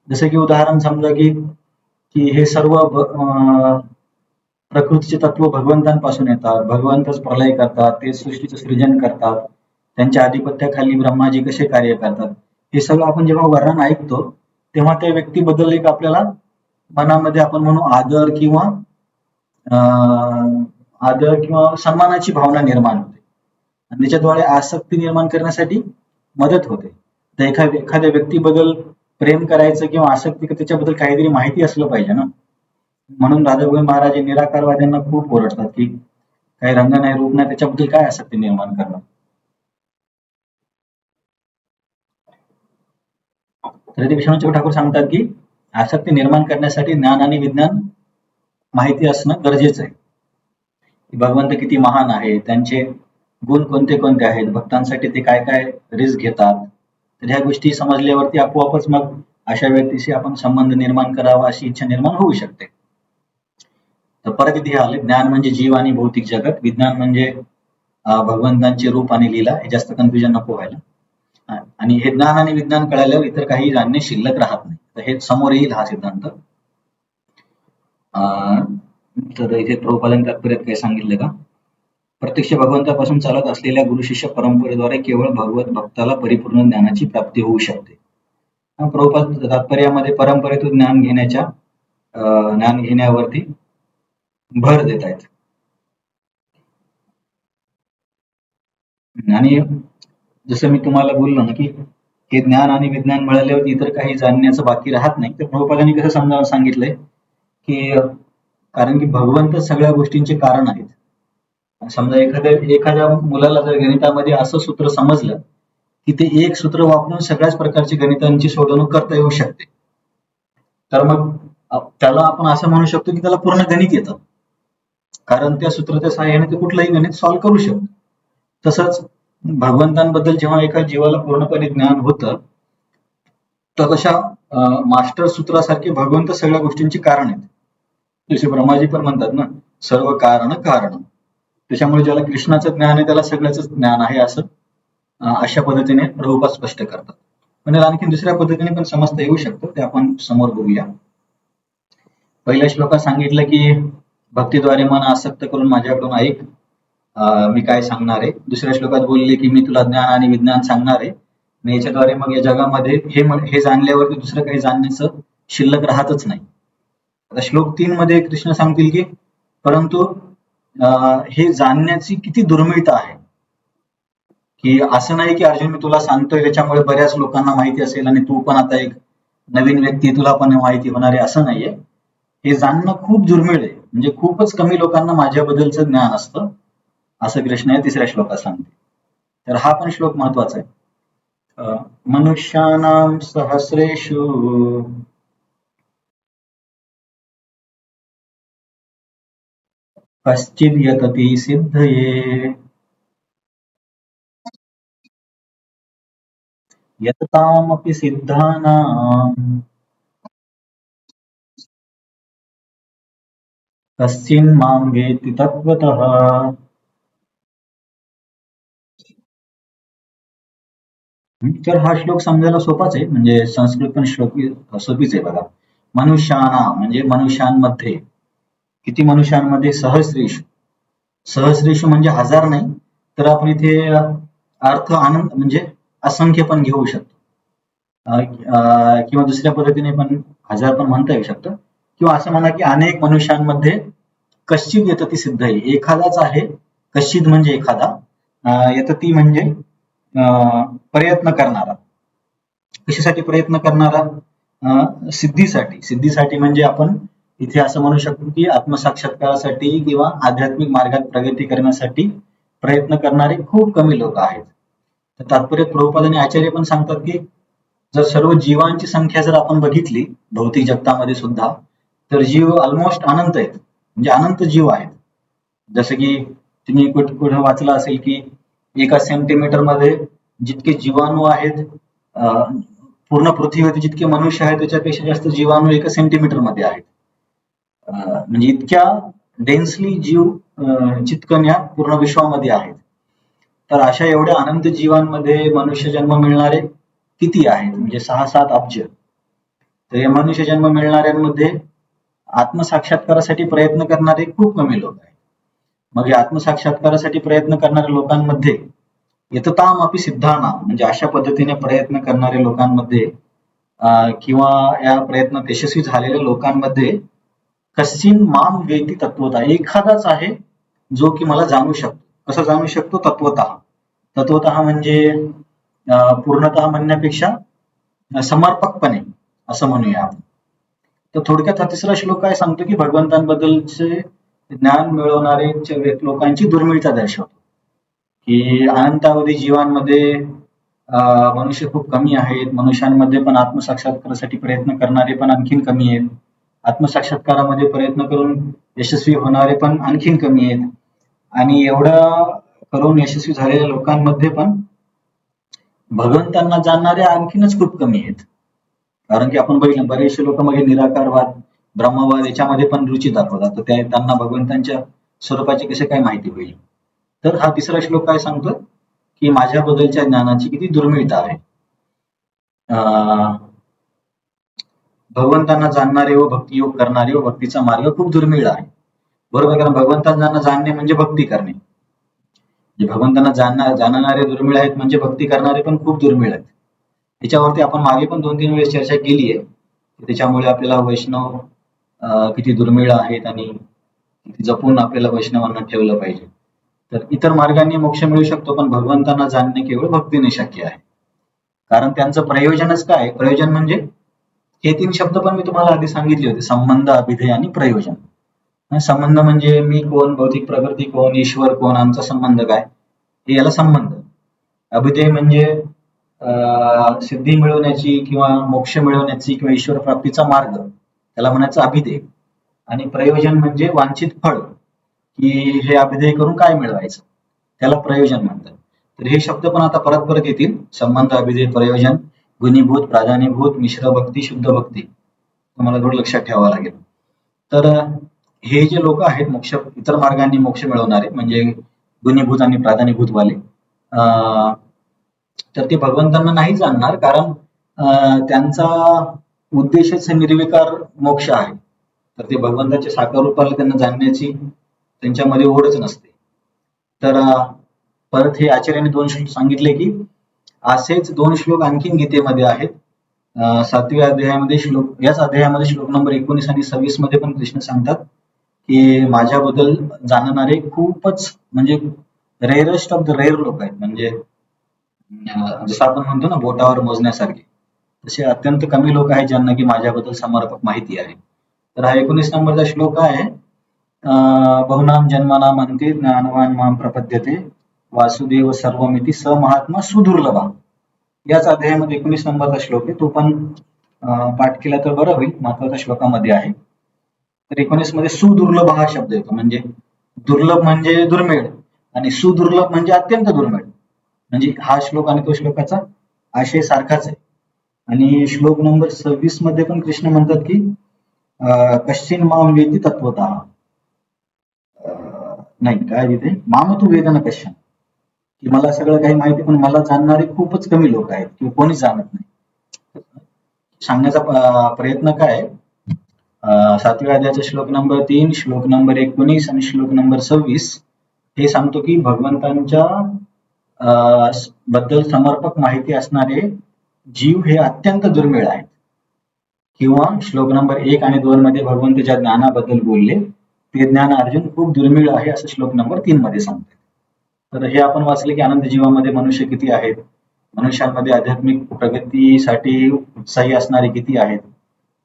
जसं की उदाहरण समजा की हे सर्व प्रकृतीचे तत्व भगवंतांपासून येतात, भगवंतच प्रलय करतात, ते सृष्टीचं सृजन करतात, त्यांच्या आधिपत्याखाली ब्रह्माजी कसे कार्य करतात, हे सगळं आपण जेव्हा वर्णन ऐकतो तेव्हा त्या व्यक्तीबद्दल एक आपल्याला मनामध्ये आपण म्हणू आदर किंवा सन्मानाची भावना निर्माण होते आणि त्याच्याद्वारे आसक्ती निर्माण करण्यासाठी मदत होते. तर एखाद्या व्यक्तीबद्दल प्रेम करायचं किंवा आसक्ती त्याच्याबद्दल काहीतरी माहिती असलं पाहिजे ना. म्हणून राधागोविंद महाराज निराकारवाद्यांना खूप ओरडतात की काही रंग नाही, रूप नाही, त्याच्याबद्दल काय आसक्ती निर्माण करणं. तर ते विष्णू ठाकूर सांगतात की आसक्ती निर्माण करण्यासाठी ज्ञान आणि विज्ञान माहिती असणं गरजेचं आहे. भगवंत किती महान आहे, त्यांचे गुण कोणते कोणते आहेत, भक्तांसाठी ते काय काय रिस्क घेतात, तर ह्या गोष्टी समजल्यावरती आपोआपच मग अशा व्यक्तीशी आपण संबंध निर्माण करावा अशी इच्छा निर्माण होऊ शकते. तर परत इथे आले, ज्ञान म्हणजे जीव आणि भौतिक जगत, विज्ञान म्हणजे भगवंतांचे रूप आणि लीला. हे जास्त कन्फ्युजन नको व्हायला. आणि हे ज्ञान आणि विज्ञान कळाल्यावर इतर काही जाणणे शिल्लक राहत नाही. तर हे समोर येईल हा सिद्धांत. तर इथे प्रभुपादांनी तात्पर्यात काय सांगितलं का, प्रत्यक्ष भगवंतापासून चालत असलेल्या गुरु शिष्य परंपरेद्वारे केवळ भगवत भक्ताला परिपूर्ण ज्ञानाची प्राप्ती होऊ शकते. प्रभुपाद तात्पर्यामध्ये परंपरेतून ज्ञान घेण्यावरती भर देत आहेत. आणि जसं मी तुम्हाला बोललो ना की हे ज्ञान आणि विज्ञान मिळाल्यावर इतर काही जाणण्याचं बाकी राहत नाही. तर प्रभुपादांनी कसं समजावून सांगितलंय की कारण की भगवंत सगळ्या गोष्टींचे कारण आहेत. समजा एखाद्या मुलाला जर गणितामध्ये असं सूत्र समजलं की ते एक सूत्र वापरून सगळ्याच प्रकारची गणितांची सोडवणूक करता येऊ शकते, तर मग त्याला आपण असं म्हणू शकतो की त्याला पूर्ण गणित येतं, कारण त्या सूत्राच्या सहाय्याने ते कुठलंही गणित सॉल्व्ह करू शकतो. तसंच भगवंतांबद्दल जेव्हा एका जीवाला पूर्णपणे ज्ञान होतं तर तशा मास्टर सूत्रासारखे भगवंत सगळ्या गोष्टींची कारण आहेत. जसे ब्रह्माजी पण म्हणतात ना, सर्व कारण कारण. त्याच्यामुळे ज्याला कृष्णाचं ज्ञान आहे त्याला सगळ्याच ज्ञान आहे असं अशा पद्धतीने प्रभुपाद स्पष्ट करतात. पण आणखी दुसऱ्या पद्धतीने पण समजता येऊ शकतं, ते आपण समोर बघूया. पहिल्या श्लोकात सांगितलं की भक्तीद्वारे मन आसक्त करून माझ्याकडून ऐक, मी काय सांगणार आहे. दुसऱ्या श्लोकात बोलले की मी तुला ज्ञान आणि विज्ञान सांगणार आहे, आणि याच्याद्वारे मग या जगामध्ये हे जाणल्यावरती दुसरं काही जाणण्याचं शिल्लक राहतच नाही. आता श्लोक 3 मध्ये कृष्ण सांगतील की परंतु हे जाणण्याची किती दुर्मिळता आहे की असं नाही की अर्जुन मी तुला सांगतोय त्याच्यामुळे बऱ्याच लोकांना माहिती असेल आणि तू पण आता एक नवीन व्यक्ती तुला पण माहिती होणार आहे असं नाहीये. हे जाणणं खूप दुर्मिळ आहे, म्हणजे खूपच कमी लोकांना माझ्याबद्दलचं ज्ञान असतं असं कृष्ण या तिसऱ्या श्लोकात सांगते. तर हा पण श्लोक महत्वाचा आहे. मनुष्याणां सहस्रेषु कश्चिद् यतति सिद्धये यततामपि सिद्धानां कश्चिन्मां वेत्ति तत्त्वतः. तर हा श्लोक समजायला सोपाच आहे, म्हणजे संस्कृत पण श्लोक सोपीच आहे बघा. मनुष्याना म्हणजे मनुष्यांमध्ये, किती मनुष्यांमध्ये? सहस्रेषु. सहस्रेषु म्हणजे हजार नाही, तर आपण इथे अर्थ आनंद म्हणजे असंख्य पण घेऊ शकतो. किंवा दुसऱ्या पद्धतीने पण हजार पण म्हणता येऊ शकतं, किंवा असं म्हणा की अनेक मनुष्यांमध्ये कश्चित यतती सिद्ध आहे, एखादाच आहे. कश्चित म्हणजे एखादा, यतती म्हणजे प्रयत्न करणारा. कशासाठी प्रयत्न करणारा? सिद्धीसाठी. सिद्धीसाठी म्हणजे आपण इथे असं म्हणू शकतो की आत्मसाक्षात्कारासाठी किंवा आध्यात्मिक मार्गात प्रगती करण्यासाठी प्रयत्न करणारे खूप कमी लोक आहेत. तर तात्पर्य प्रभुपाद आणि आचार्य पण सांगतात की जर सर्व जीवांची संख्या जर आपण बघितली भौतिक जगतामध्ये सुद्धा, तर जीव ऑलमोस्ट अनंत आहेत, म्हणजे अनंत जीव आहेत. जसं की तुम्ही कुठे वाचलं असेल की एका सेंटीमीटर मध्ये जितके जीवाणू आहेत, पूर्ण पृथ्वीवरती जितके मनुष्य आहेत त्याच्यापेक्षा जास्त जीवाणू एका सेंटीमीटर मध्ये आहेत. म्हणजे इतक्या डेन्सली जीव चितकण्या पूर्ण विश्वामध्ये आहेत. तर अशा एवढ्या अनंत जीवांमध्ये मनुष्य जन्म मिळणारे किती आहेत? म्हणजे 6-7 अब्ज. तर या मनुष्य जन्म मिळणाऱ्यांमध्ये आत्मसाक्षात्कारासाठी प्रयत्न करणारे खूप कमी लोक आहेत. मग या आत्मसाक्षात्कारासाठी प्रयत्न करणाऱ्या लोकांमध्ये यतताम अपि सिद्धानां म्हणजे अशा पद्धतीने प्रयत्न करणाऱ्या लोकांमध्ये किंवा या प्रयत्नात यशस्वी झालेल्या लोकांमध्ये कश्चिन माम वेती तत्वतः, एखादाच आहे जो की मला जाणू शकतो. कसं जाणू शकतो? तत्वतः. तत्वतः म्हणजे पूर्णतः म्हणण्यापेक्षा समर्पकपणे असं म्हणूया आपण. तर थोडक्यात हा तिसरा श्लोक काय सांगतो की भगवंतांबद्दलचे ज्ञान मिळवणारे लोकांची दुर्मिळता दर्शवतो, की अनंतावधी जीवांमध्ये मनुष्य खूप कमी आहेत. मनुष्यांमध्ये पण आत्मसाक्षात्कारासाठी प्रयत्न करणारे पण आणखीन कमी आहेत. आत्मसाक्षात्कारामध्ये प्रयत्न करून यशस्वी होणारे पण आणखीन कमी आहेत. आणि एवढं करून यशस्वी झालेल्या लोकांमध्ये पण भगवंतांना जाणणारे आणखीनच खूप कमी आहेत. कारण की आपण बघितलं बरेचसे लोक मग निराकारवाद, ब्रह्मवाद याच्यामध्ये पण रुची दाखवतात. तर त्यांना भगवंतांच्या स्वरूपाची कशी काय माहिती होईल? तर हा तिसरा श्लोक काय सांगतो की माझ्याबद्दलच्या ज्ञानाची किती दुर्मिळता आहे. भगवंतांना जाणणारे व भक्तियोग करणारे व भक्तीचा मार्ग खूप दुर्मिळ आहे. बरोबर, कारण भगवंतांना जाणणे म्हणजे भक्ती करणे. भगवंतांना जाणणारे दुर्मिळ आहेत म्हणजे भक्ती करणारे पण खूप दुर्मिळ आहेत. त्याच्यावरती आपण मागे पण 2-3 वेळेस चर्चा केली आहे. त्याच्यामुळे आपल्याला वैष्णव किती दुर्मिळ आहेत आणि किती जपून आपल्याला वैष्णवांना ठेवलं पाहिजे. तर इतर मार्गांनी मोक्ष मिळू शकतो, पण भगवंतांना जाणणे केवळ भक्तीने शक्य आहे. कारण त्यांचं प्रयोजनच काय? प्रयोजन म्हणजे हे 3 शब्द पण मी तुम्हाला आधी सांगितले होते: संबंध, अभिधेय आणि प्रयोजन. संबंध म्हणजे मी कोण, भौतिक प्रकृती कोण, ईश्वर कोण, आमचा संबंध काय, हे याला संबंध. अभिधेय म्हणजे सिद्धी मिळवण्याची किंवा मोक्ष मिळवण्याची किंवा ईश्वर प्राप्तीचा मार्ग, त्याला म्हणायचं अभिधेय. आणि प्रयोजन म्हणजे वांछित फळ, की हे अभिधेय करून काय मिळवायचं, त्याला प्रयोजन म्हणतात. तर हे शब्द पण आता परत परत येतील: संबंध, अभिधेय, प्रयोजन, गुणीभूत, प्राधान्यभूत, मिश्र भक्ती, शुद्ध भक्ती. तुम्हाला थोडं लक्षात ठेवावं लागेल. तर हे जे लोक आहेत मोक्ष इतर मार्गांनी मोक्ष मिळवणारे म्हणजे गुणीभूत आणि प्राधान्यभूत वाले, तर ते भगवंतांना नाही जाणणार, कारण त्यांचा उद्देशच निर्विकार मोक्ष आहे. तर ते भगवंताच्या साकार रूपाला त्यांना जाणण्याची त्यांच्यामध्ये ओढच नसते. तर परत हे आचार्याने 2 श्लोक सांगितले की असेच 2 श्लोक आणखीन गीतेमध्ये आहेत. 7व्या अध्यायामध्ये याच अध्यायामध्ये श्लोक नंबर 19 आणि 26 मध्ये पण कृष्ण सांगतात की माझ्याबद्दल जाणणारे खूपच म्हणजे रेअरेस्ट ऑफ द रेअर लोक आहेत. म्हणजे जसं आपण म्हणतो ना बोटावर मोजण्यासारखे, तसे अत्यंत कमी लोक आहेत ज्यांना की माझ्याबद्दल समर्पक माहिती आहे. तर हा 19 नंबरचा श्लोक आहे. बहुनाम जन्मनाम अंते ज्ञानवान माम प्रपद्यते वासुदेव सर्वमिती स महात्मा सुदुर्लभा. याच अध्यायामध्ये 19 नंबरचा श्लोक आहे. तो पण पाठ केला तर बरं होईल, महत्वाच्या श्लोकामध्ये आहे. तर 19 मध्ये सुदुर्लभ हा शब्द येतो. म्हणजे दुर्लभ म्हणजे दुर्मिळ आणि सुदुर्लभ म्हणजे अत्यंत दुर्मिळ. म्हणजे हा श्लोक आणि तो श्लोकाचा आशय सारखाच आहे. आणि श्लोक नंबर 26 मध्ये पण कृष्ण म्हणतात की कश्चिन माम वेती तत्वतः. नाही काय तिथे माम तू वेदना कश्चन, की मला सगळं काही माहिती पण मला जाणणारे खूपच कमी लोक आहेत किंवा कोणीच जाणत नाही. सांगण्याचा प्रयत्न काय आहे, 7व्या अध्यायाचा श्लोक नंबर 3, श्लोक नंबर 19 आणि श्लोक नंबर 26 हे सांगतो की भगवंतांच्या बद्दल समर्पक माहिती असणारे जीव हे अत्यंत दुर्मिळ आहेत. किंवा श्लोक नंबर 1 आणि 2 मध्ये भगवंताच्या ज्ञानाबद्दल बोलले, ते ज्ञान अर्जुन खूप दुर्मिळ आहे असं श्लोक नंबर 3 मध्ये सांगते. तर हे आपण वाचले की अनंत जीवामध्ये मनुष्य किती आहेत, मनुष्यांमध्ये आध्यात्मिक प्रगतीसाठी उत्साही असणारे किती आहेत,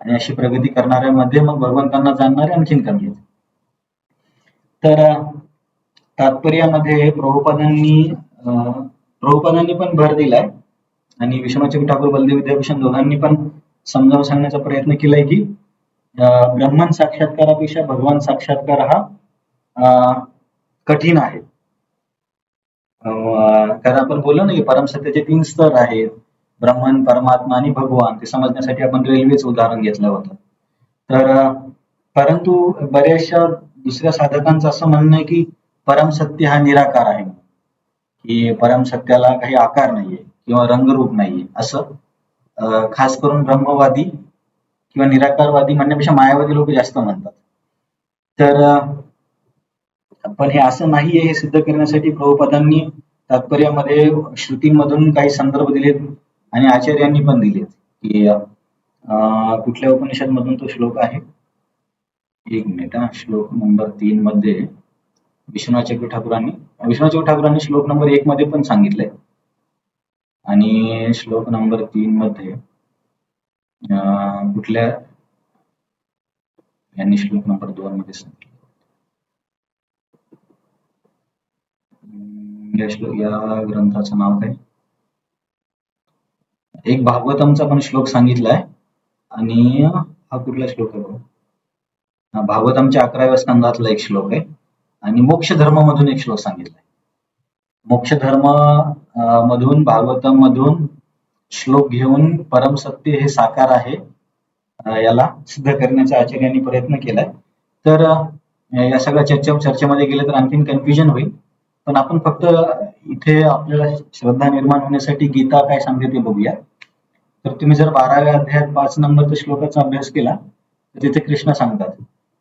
आणि अशी प्रगती करणाऱ्यांमध्ये मग भगवंतांना जाणणारे आणखीन कमी आहेत. तर तात्पर्यामध्ये प्रभुपादांनी पण भर दिलाय आणि विश्वनाथ ठाकूर बलदेव विद्याभूषण दोघांनी पण समजावून सांगण्याचा प्रयत्न केलाय की ब्रह्मन साक्षात्कारापेक्षा भगवान साक्षात्कार हा कठीण आहे. कारण आपण बोललो ना की परमसत्याचे 3 स्तर आहेत, ब्रह्मन, परमात्मा आणि भगवान. ते समजण्यासाठी आपण रेल्वेचं उदाहरण घेतलं होतं. तर परंतु बऱ्याचशा दुसऱ्या साधकांचं असं म्हणणं आहे की परमसत्य हा निराकार आहे, की परमसत्याला काही आकार नाहीये किंवा रंगरूप नाहीये असं खास करून ब्रह्मवादी किंवा निराकारवादी म्हणण्यापेक्षा मायावादी लोक जास्त म्हणतात. तर पण हे असं नाहीये हे सिद्ध करण्यासाठी प्रभुपादांनी तात्पर्यामध्ये श्रुतींमधून काही संदर्भ दिलेत आणि आचार्यांनी पण दिलेत की कुठल्या उपनिषद मधून तो श्लोक आहे. एक मिनिट हा. श्लोक नंबर 3 मध्ये विश्वनाथ ठाकूरांनी श्लोक नंबर 1 मध्ये पण सांगितलंय आणि श्लोक नंबर 3 मध्ये कुठल्या यांनी श्लोक नंबर 2 मध्ये सांगितलं. या ग्रंथाचं नाव काय, एक भागवतमचा पण श्लोक सांगितलाय आणि हा कुठला श्लोक आहे, भागवतमच्या 11व्या स्कंदातला एक श्लोक आहे आणि मोक्ष धर्म मधून एक श्लोक सांगितलाय. मोक्ष धर्म मधून भागवतम मधून श्लोक घेऊन परमसत्य हे साकार आहे याला सिद्ध करण्याचा आचार्यांनी प्रयत्न केलाय. तर या सगळ्या चर्चेमध्ये गेले तर आणखीन कन्फ्युजन होईल, पण आपण फक्त इथे आपल्याला श्रद्धा निर्माण होण्यासाठी गीता काय सांगते ते बघूया. तर तुम्ही जर 12व्या अध्यायात 5 नंबरच्या श्लोकाचा अभ्यास केला तर तिथे कृष्ण सांगतात,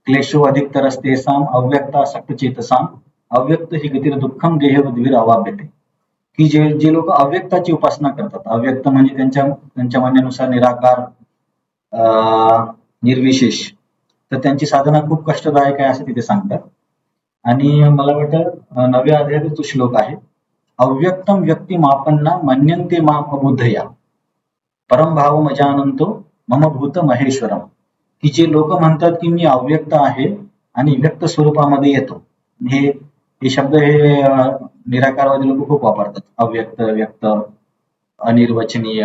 क्लेशो अधिकतरस्तेषां अव्यक्तासक्त चेतसां अव्यक्त हि गतिर् दुःखम देहवद्भिर अवाप्यते. की जे लोक अव्यक्ताची उपासना करतात, अव्यक्त म्हणजे त्यांच्या म्हणण्यानुसार निराकार, निर्विशेष, तर त्यांची साधना खूप कष्टदायक आहे असं तिथे सांगतात. आणि मला वाटतं 9व्या अध्यायात तो श्लोक आहे, अव्यक्तम व्यक्तिमापन्ना मन्यन्ते माम अबुद्धया परम भाव मजानंतो मम भूत महेश्वरम. की जे लोक म्हणतात की मी अव्यक्त आहे आणि व्यक्त स्वरूपामध्ये येतो. हे शब्द हे निराकारवादी लोक खूप वापरतात, अव्यक्त, व्यक्त, अनिर्वचनीय,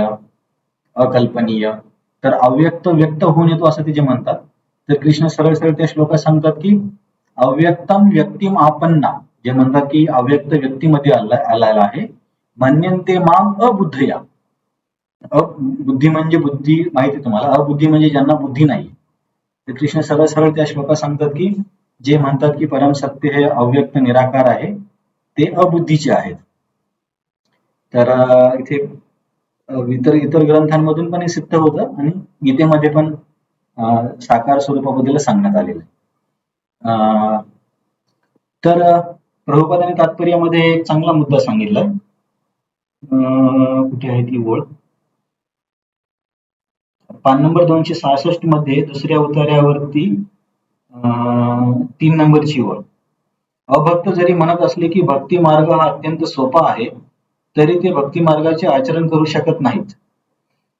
अकल्पनीय. तर अव्यक्त व्यक्त होऊन येतो असं ते जे म्हणतात. तर कृष्ण सरळ सरळ त्या श्लोकात सांगतात की अव्यक्तम व्यक्तिम आपन्ना, जे म्हणतात की अव्यक्त व्यक्तीमध्ये आलेला आहे, मन्यन्ते माम अबुद्धया. बुद्धी म्हणजे बुद्धी माहिती तुम्हाला, अबुद्धी म्हणजे ज्यांना बुद्धी नाही. तर कृष्ण सरळ सरळ त्या श्लोकात सांगतात की जे म्हणतात की परमसत्य हे अव्यक्त निराकार आहे ते अबुद्धीचे आहेत. तर इथे इतर ग्रंथांमधून पण हे सिद्ध होतं आणि गीतेमध्ये पण साकार स्वरूपाबद्दल सांगण्यात आलेलं आहे. तर प्रभुपादांनी तात्पर्यामध्ये एक चांगला मुद्दा सांगितलाय. कुठे आहे ती ओळ, पान नंबर 266 मध्ये दुसऱ्या उतार्यावरती 3 नंबरची ओळ, अभक्त जरी म्हणत असले की भक्ती मार्ग हा अत्यंत सोपा आहे तरी ते भक्ती मार्गाचे आचरण करू शकत नाहीत.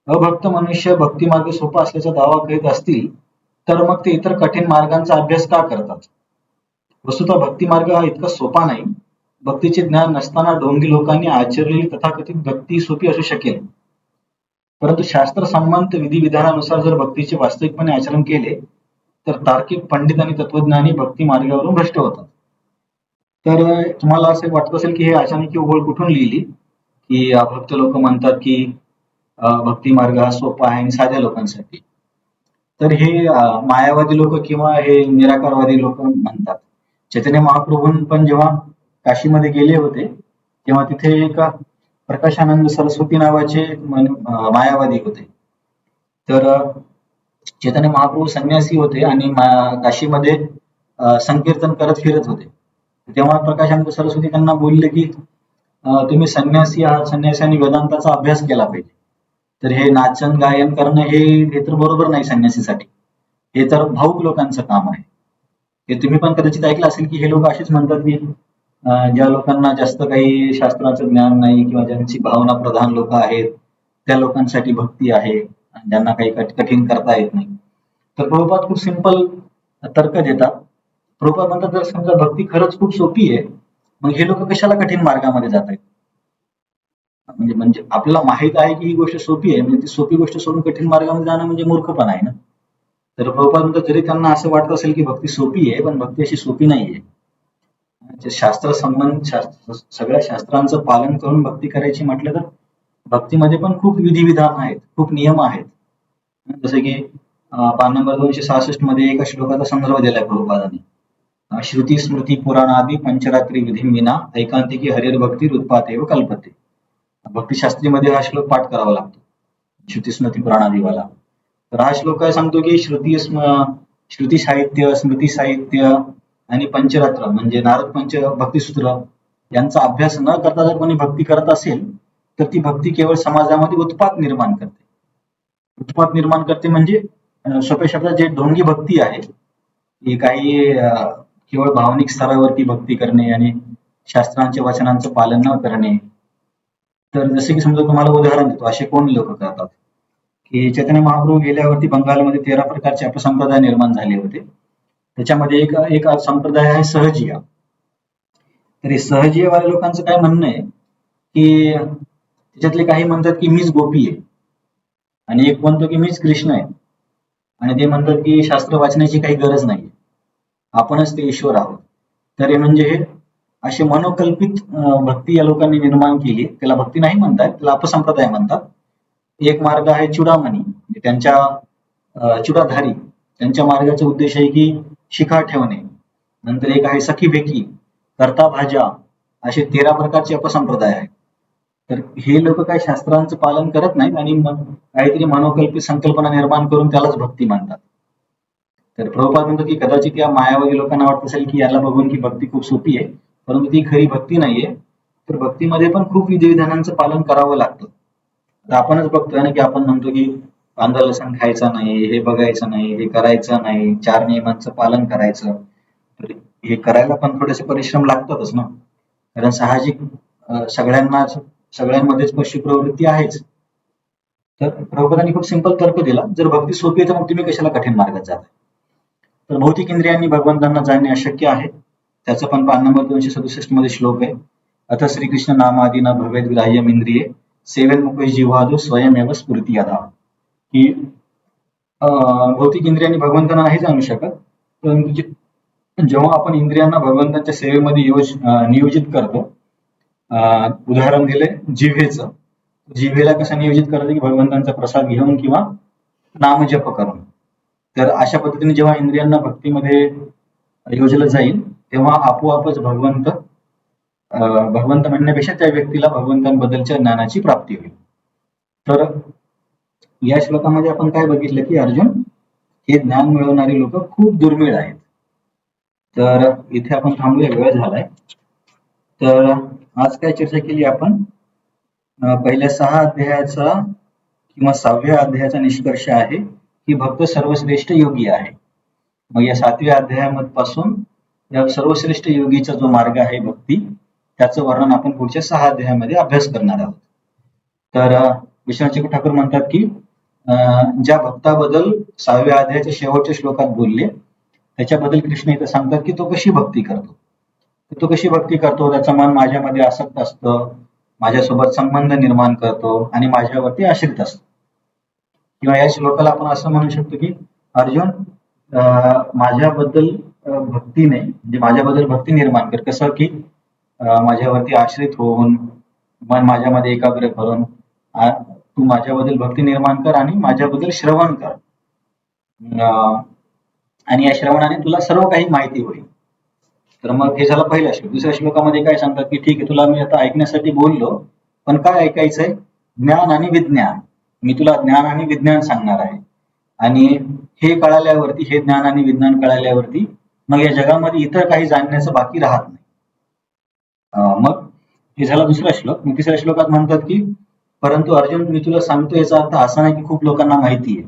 अभक्त मनुष्य भक्ती मार्ग सोपा असल्याचा दावा करीत असतील तर मग ते इतर कठीण मार्गांचा अभ्यास का करतात? वस्तुतः भक्ती मार्ग हा इतका सोपा नाही. भक्तीचे ज्ञान नसताना ढोंगी लोकांनी आचरलेली तथाकथित भक्ती सोपी असू शकेल, परंतु शास्त्र संबंध विधिविधानानुसार जर भक्तीचे वास्तविकपणे आचरण केले तर तार्किक पंडित आणि तत्वज्ञानी भक्ती मार्गावरून भ्रष्ट होतात. तर तुम्हाला असं वाटत असेल की हे अचानक ही ओळ कुठून लिहिली, की अभक्त लोक म्हणतात की भक्ती मार्ग हा सोपा आहे आणि साध्या लोकांसाठी. तर हे मायावादी लोक किंवा हे निराकारवादी लोक म्हणतात. चैतन्य महाप्रभूं पण जेव्हा काशीमध्ये गेले होते तेव्हा तिथे एक प्रकाशानंद सरस्वती नावाचे मायावादी होते. तर चैतन्य महाप्रभू संन्यासी होते आणि काशीमध्ये संकीर्तन करत फिरत होते. तेव्हा प्रकाशानंद सरस्वती त्यांना बोलले की तुम्ही संन्यासी आहात, संन्यासांनी वेदांताचा अभ्यास केला पाहिजे. तर हे नाचन गायन करणं हे तर बरोबर नाही संन्यासीसाठी. हे तर भाऊक लोकांचं काम आहे. हे तुम्ही पण कदाचित ऐकलं असेल की हे लोक असेच म्हणतात की ज्या लोकांना जास्त काही शास्त्राचं ज्ञान नाही किंवा ज्यांची भावना प्रधान लोक आहेत त्या लोकांसाठी भक्ती आहे, ज्यांना काही कठीण करता येत नाही. तर प्रभुपाद खूप सिंपल तर्क देतात. प्रभुपाद म्हणतात जर समजा भक्ती खरंच खूप सोपी आहे, मग हे लोक कशाला कठीण मार्गामध्ये जात आहेत? म्हणजे आपल्याला माहित आहे की ही गोष्ट सोपी आहे, म्हणजे ती सोपी गोष्ट सोडून कठीण मार्गामध्ये जाणं म्हणजे मूर्खपणा आहे ना. तर प्रभुपाद म्हणतात जरी त्यांना असं वाटत असेल की भक्ती सोपी आहे, पण भक्ती अशी सोपी नाहीये. शास्त्र संबंध सगळ्या शास्त्रांचं पालन करून भक्ती करायची म्हटलं तर भक्तीमध्ये पण खूप विधिविधान आहेत, खूप नियम आहेत. जसे की पान नंबर 266 मध्ये एका श्लोकाचा संदर्भ दिलाय प्रभुपादांनी. श्रुती स्मृती पुराण आदी पंचरात्री विधी विना ऐकांतिकी हरिर्भक्ती उत्पाते व कल्पते. भक्तिशास्त्रीमध्ये हा श्लोक पाठ करावा लागतो, श्रुती स्मृती पुराण आदीवाला. तर हा श्लोक काय सांगतो की श्रुती साहित्य, स्मृती साहित्य आणि पंचरात्र म्हणजे नारद पंच भक्तिसूत्र यांचा अभ्यास न करता जर कोणी भक्ती करत असेल तर ती भक्ती केवळ समाजामध्ये उत्पात निर्माण करते. उत्पात निर्माण करते म्हणजे सोप्या शब्दात जे ढोंगी भक्ती आहे, ही काही केवळ भावनिक स्तरावरती भक्ती करणे आणि शास्त्रांच्या वचनांचं पालन न करणे. तर जसे की समजा तुम्हाला उदाहरण देतो, असे कोण लोक करतात की चैतन्य महाप्रभू गेल्यावरती बंगालमध्ये 13 प्रकारचे अपसंप्रदाय निर्माण झाले होते. त्याच्यामध्ये एक संप्रदाय आहे सहजिया. तर हे सहजियावाल्या लोकांचं काय म्हणणं आहे की त्याच्यातले काही म्हणतात की मीच गोपी आहे आणि एक म्हणतो की मीच कृष्ण आहे आणि ते म्हणतात की शास्त्र वाचण्याची काही गरज नाही, आपणच ते ईश्वर आहोत. तर हे म्हणजे हे असे मनोकल्पित भक्ती या लोकांनी निर्माण केली. त्याला भक्ती नाही म्हणतात, त्याला अपसंप्रदाय म्हणतात. एक मार्ग आहे चुडामणी, म्हणजे त्यांच्या चुडाधारी, त्यांच्या मार्गाचा उद्देश आहे की शिखा ठेवणे. नंतर एक आहे सखी बेकी, करता भाज्या, असे 13 प्रकारचे अपसंप्रदाय आहेत. तर हे लोक काही शास्त्रांचं पालन करत नाहीत आणि काहीतरी मनोकल्पित संकल्पना निर्माण करून त्यालाच भक्ती मानतात. तर प्रभुपाद म्हणतो की कदाचित या मायावादी लोकांना वाटत असेल की याला बघून की भक्ती खूप सोपी आहे, परंतु ती खरी भक्ती नाहीये. तर भक्तीमध्ये पण खूप विधिविधानांचं पालन करावं लागतं. आता आपणच बघतोय ना की आपण म्हणतो की कांदा लसण खायचा नाही, हे बघायचं नाही, हे करायचं नाही, 4 नियमांचं पालन करायचं. तर हे करायला पण थोडेसे परिश्रम लागतातच ना, कारण साहजिक सगळ्यांमध्येच पशु प्रवृत्ती आहेच. तर प्रभुपादांनी खूप सिंपल तर्क दिला, जर भक्ती सोपी आहे तर मग तुम्ही कशाला कठीण मार्गात जाताय? तर भौतिक इंद्रियांनी भगवंतांना जाणणे अशक्य आहे. त्याचा पण पान नंबर 267 मध्ये श्लोक आहे. अथ श्रीकृष्ण नामादी न भवेद ग्राह्यम इंद्रिये सेवेन्मुखे जिव्हादो स्वयमेव स्फूर्ती यथा. की भौतिक इंद्रियांनी भगवंतांना नाही जाणू शकत, परंतु जेव्हा आपण इंद्रियांना भगवंतांच्या सेवेमध्ये नियोजित करतो, उदाहरण दिले जिव्हेचं, जिव्हेला कसं नियोजित करायचं की भगवंतांचा प्रसाद घेऊन किंवा नामजप करून. तर अशा पद्धतीने जेव्हा इंद्रियांना भक्तीमध्ये योजलं जाईल तेव्हा आपोआपच भगवंत म्हणण्यापेक्षा त्या व्यक्तीला भगवंतांबद्दलच्या ज्ञानाची प्राप्ती होईल. तर या श्लोकामध्ये आपण काय बघितलं की अर्जुन, हे ज्ञान मिळवणारी लोक खूप दुर्मिळ आहेत. तर इथे आपण थांबूया, वेळ झालाय. तर आज काय चर्चा केली आपण, पहिल्या 6 अध्यायाचा किंवा 6व्या अध्यायाचा निष्कर्ष आहे की भक्त सर्वश्रेष्ठ योगी आहे. मग या 7व्या अध्यायापासून या सर्वश्रेष्ठ योगीचा जो मार्ग आहे भक्ती, त्याचं वर्णन आपण पुढच्या 6 अध्यायामध्ये अभ्यास करणार आहोत. तर विश्वनाथ ठाकूर म्हणतात की ज्या भक्ताबद्दल 6व्या अध्यायाच्या शेवटच्या श्लोकात बोलले त्याच्याबद्दल कृष्ण इथं सांगतात की तो कशी भक्ती करतो. तो कशी भक्ती करतो, त्याचं मन माझ्यामध्ये आसक्त असतं, माझ्यासोबत संबंध निर्माण करतो आणि माझ्यावरती आश्रित असतो. किंवा या श्लोकाला आपण असं म्हणू शकतो की अर्जुन माझ्याबद्दल भक्तीने म्हणजे माझ्याबद्दल भक्ती निर्माण कर. कसं की माझ्यावरती आश्रित होऊन मन माझ्यामध्ये एकाग्र करून तू माझ्याबद्दल भक्ती निर्माण कर आणि माझ्याबद्दल श्रवण कर. आणि या श्रवणाने तुला सर्व काही माहिती होईल. तर मग हे झालं पहिला श्लोक. दुसऱ्या श्लोकामध्ये काय सांगतात की ठीक आहे, तुला मी आता ऐकण्यासाठी बोललो, पण काय ऐकायचंय? ज्ञान आणि विज्ञान. मी तुला ज्ञान आणि विज्ञान सांगणार आहे. आणि हे कळाल्यावरती, हे ज्ञान आणि विज्ञान कळाल्यावरती मग या जगामध्ये इतर काही जाणण्याचं बाकी राहत नाही. मग हे झाला दुसरा श्लोक. मग तिसऱ्या श्लोकात म्हणतात की परंतु अर्जुन, मी तुला सांगतो याचा अर्थ असा नाही की खूप लोकांना माहिती आहे.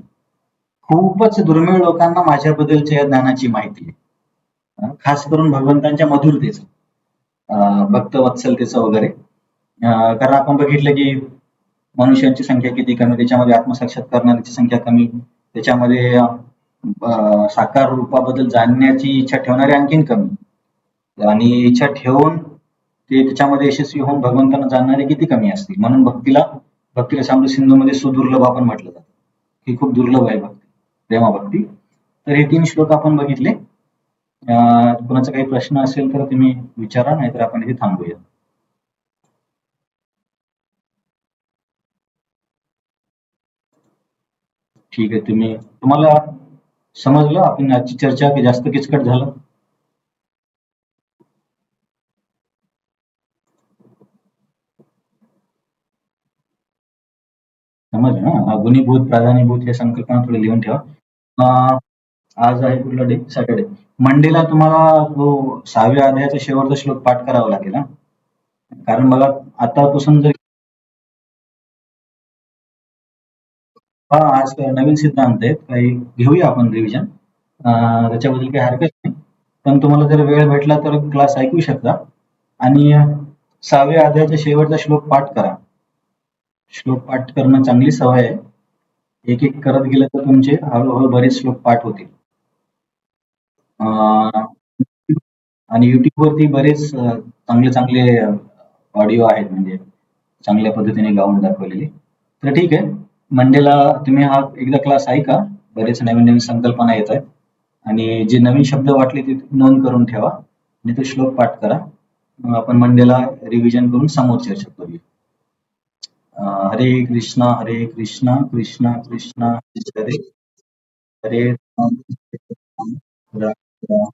खूपच दुर्मिळ लोकांना माझ्याबद्दलच्या या ज्ञानाची माहिती आहे. खास करून भगवंतांच्या मधुरतेचं, भक्तवत्सलतेचं वगैरे. कारण आपण बघितलं की मनुष्यांची संख्या किती कमी, त्याच्यामध्ये आत्मसाक्षात करणाऱ्यांची संख्या कमी, त्याच्यामध्ये साकार रूपाबद्दल जाणण्याची इच्छा ठेवणारे आणखीन कमी, आणि इच्छा ठेवून ते त्याच्यामध्ये यशस्वी होऊन भगवंतांना जाणणारे किती कमी असतील. म्हणून भक्तीला सामृत सिंधूमध्ये सुदुर्लभ आपण म्हटलं जातं, ही खूप दुर्लभ आहे भक्ती, प्रेमभक्ती. तर हे 3 श्लोक आपण बघितले. कोणाचा काही प्रश्न असेल तर तुम्ही विचारा, नाहीतर आपण इथे थांबूया. ठीक आहे, तुम्हाला समजलं आपण आजची चर्चा की जास्त किचकट झालं? समजलं ना? गुणीभूत, प्राधान्यभूत हे संकल्पना थोडी लिहून ठेवा. आज आहे कुठला डे? सॅटर्डे. मंडेला तुम्हाला जो 6व्या अध्यायाचा शेवटचा श्लोक पाठ करावा लागेल. कारण मला आतापासून जर आज नवीन सिद्धांत आहेत, काही घेऊया आपण रिव्हिजन. त्याच्याबद्दल काही हरकत नाही. पण तुम्हाला जर वेळ भेटला तर क्लास ऐकू शकता आणि 6व्या अध्यायाचा शेवटचा श्लोक पाठ करा. श्लोक पाठ करणं चांगली सवय आहे. एक एक करत गेलं तर तुमचे हळूहळू बरेच श्लोक पाठ होतील. आणि YouTube वरती बरेच चांगले चांगले ऑडिओ आहेत, म्हणजे चांगल्या पद्धतीने गाऊन दाखवलेले. तर ठीक आहे, मंडेला तुम्ही हा एकदा क्लास ऐका. बरेच नवीन नवीन संकल्पना येत आहेत आणि जे नवीन शब्द वाटले ते नोंद करून ठेवा आणि तो श्लोक पाठ करा. मग आपण मंडेला रिव्हिजन करून समोर चर्चा करूया. हरे कृष्णा कृष्णा कृष्णा हरे हरे राम, राम राम.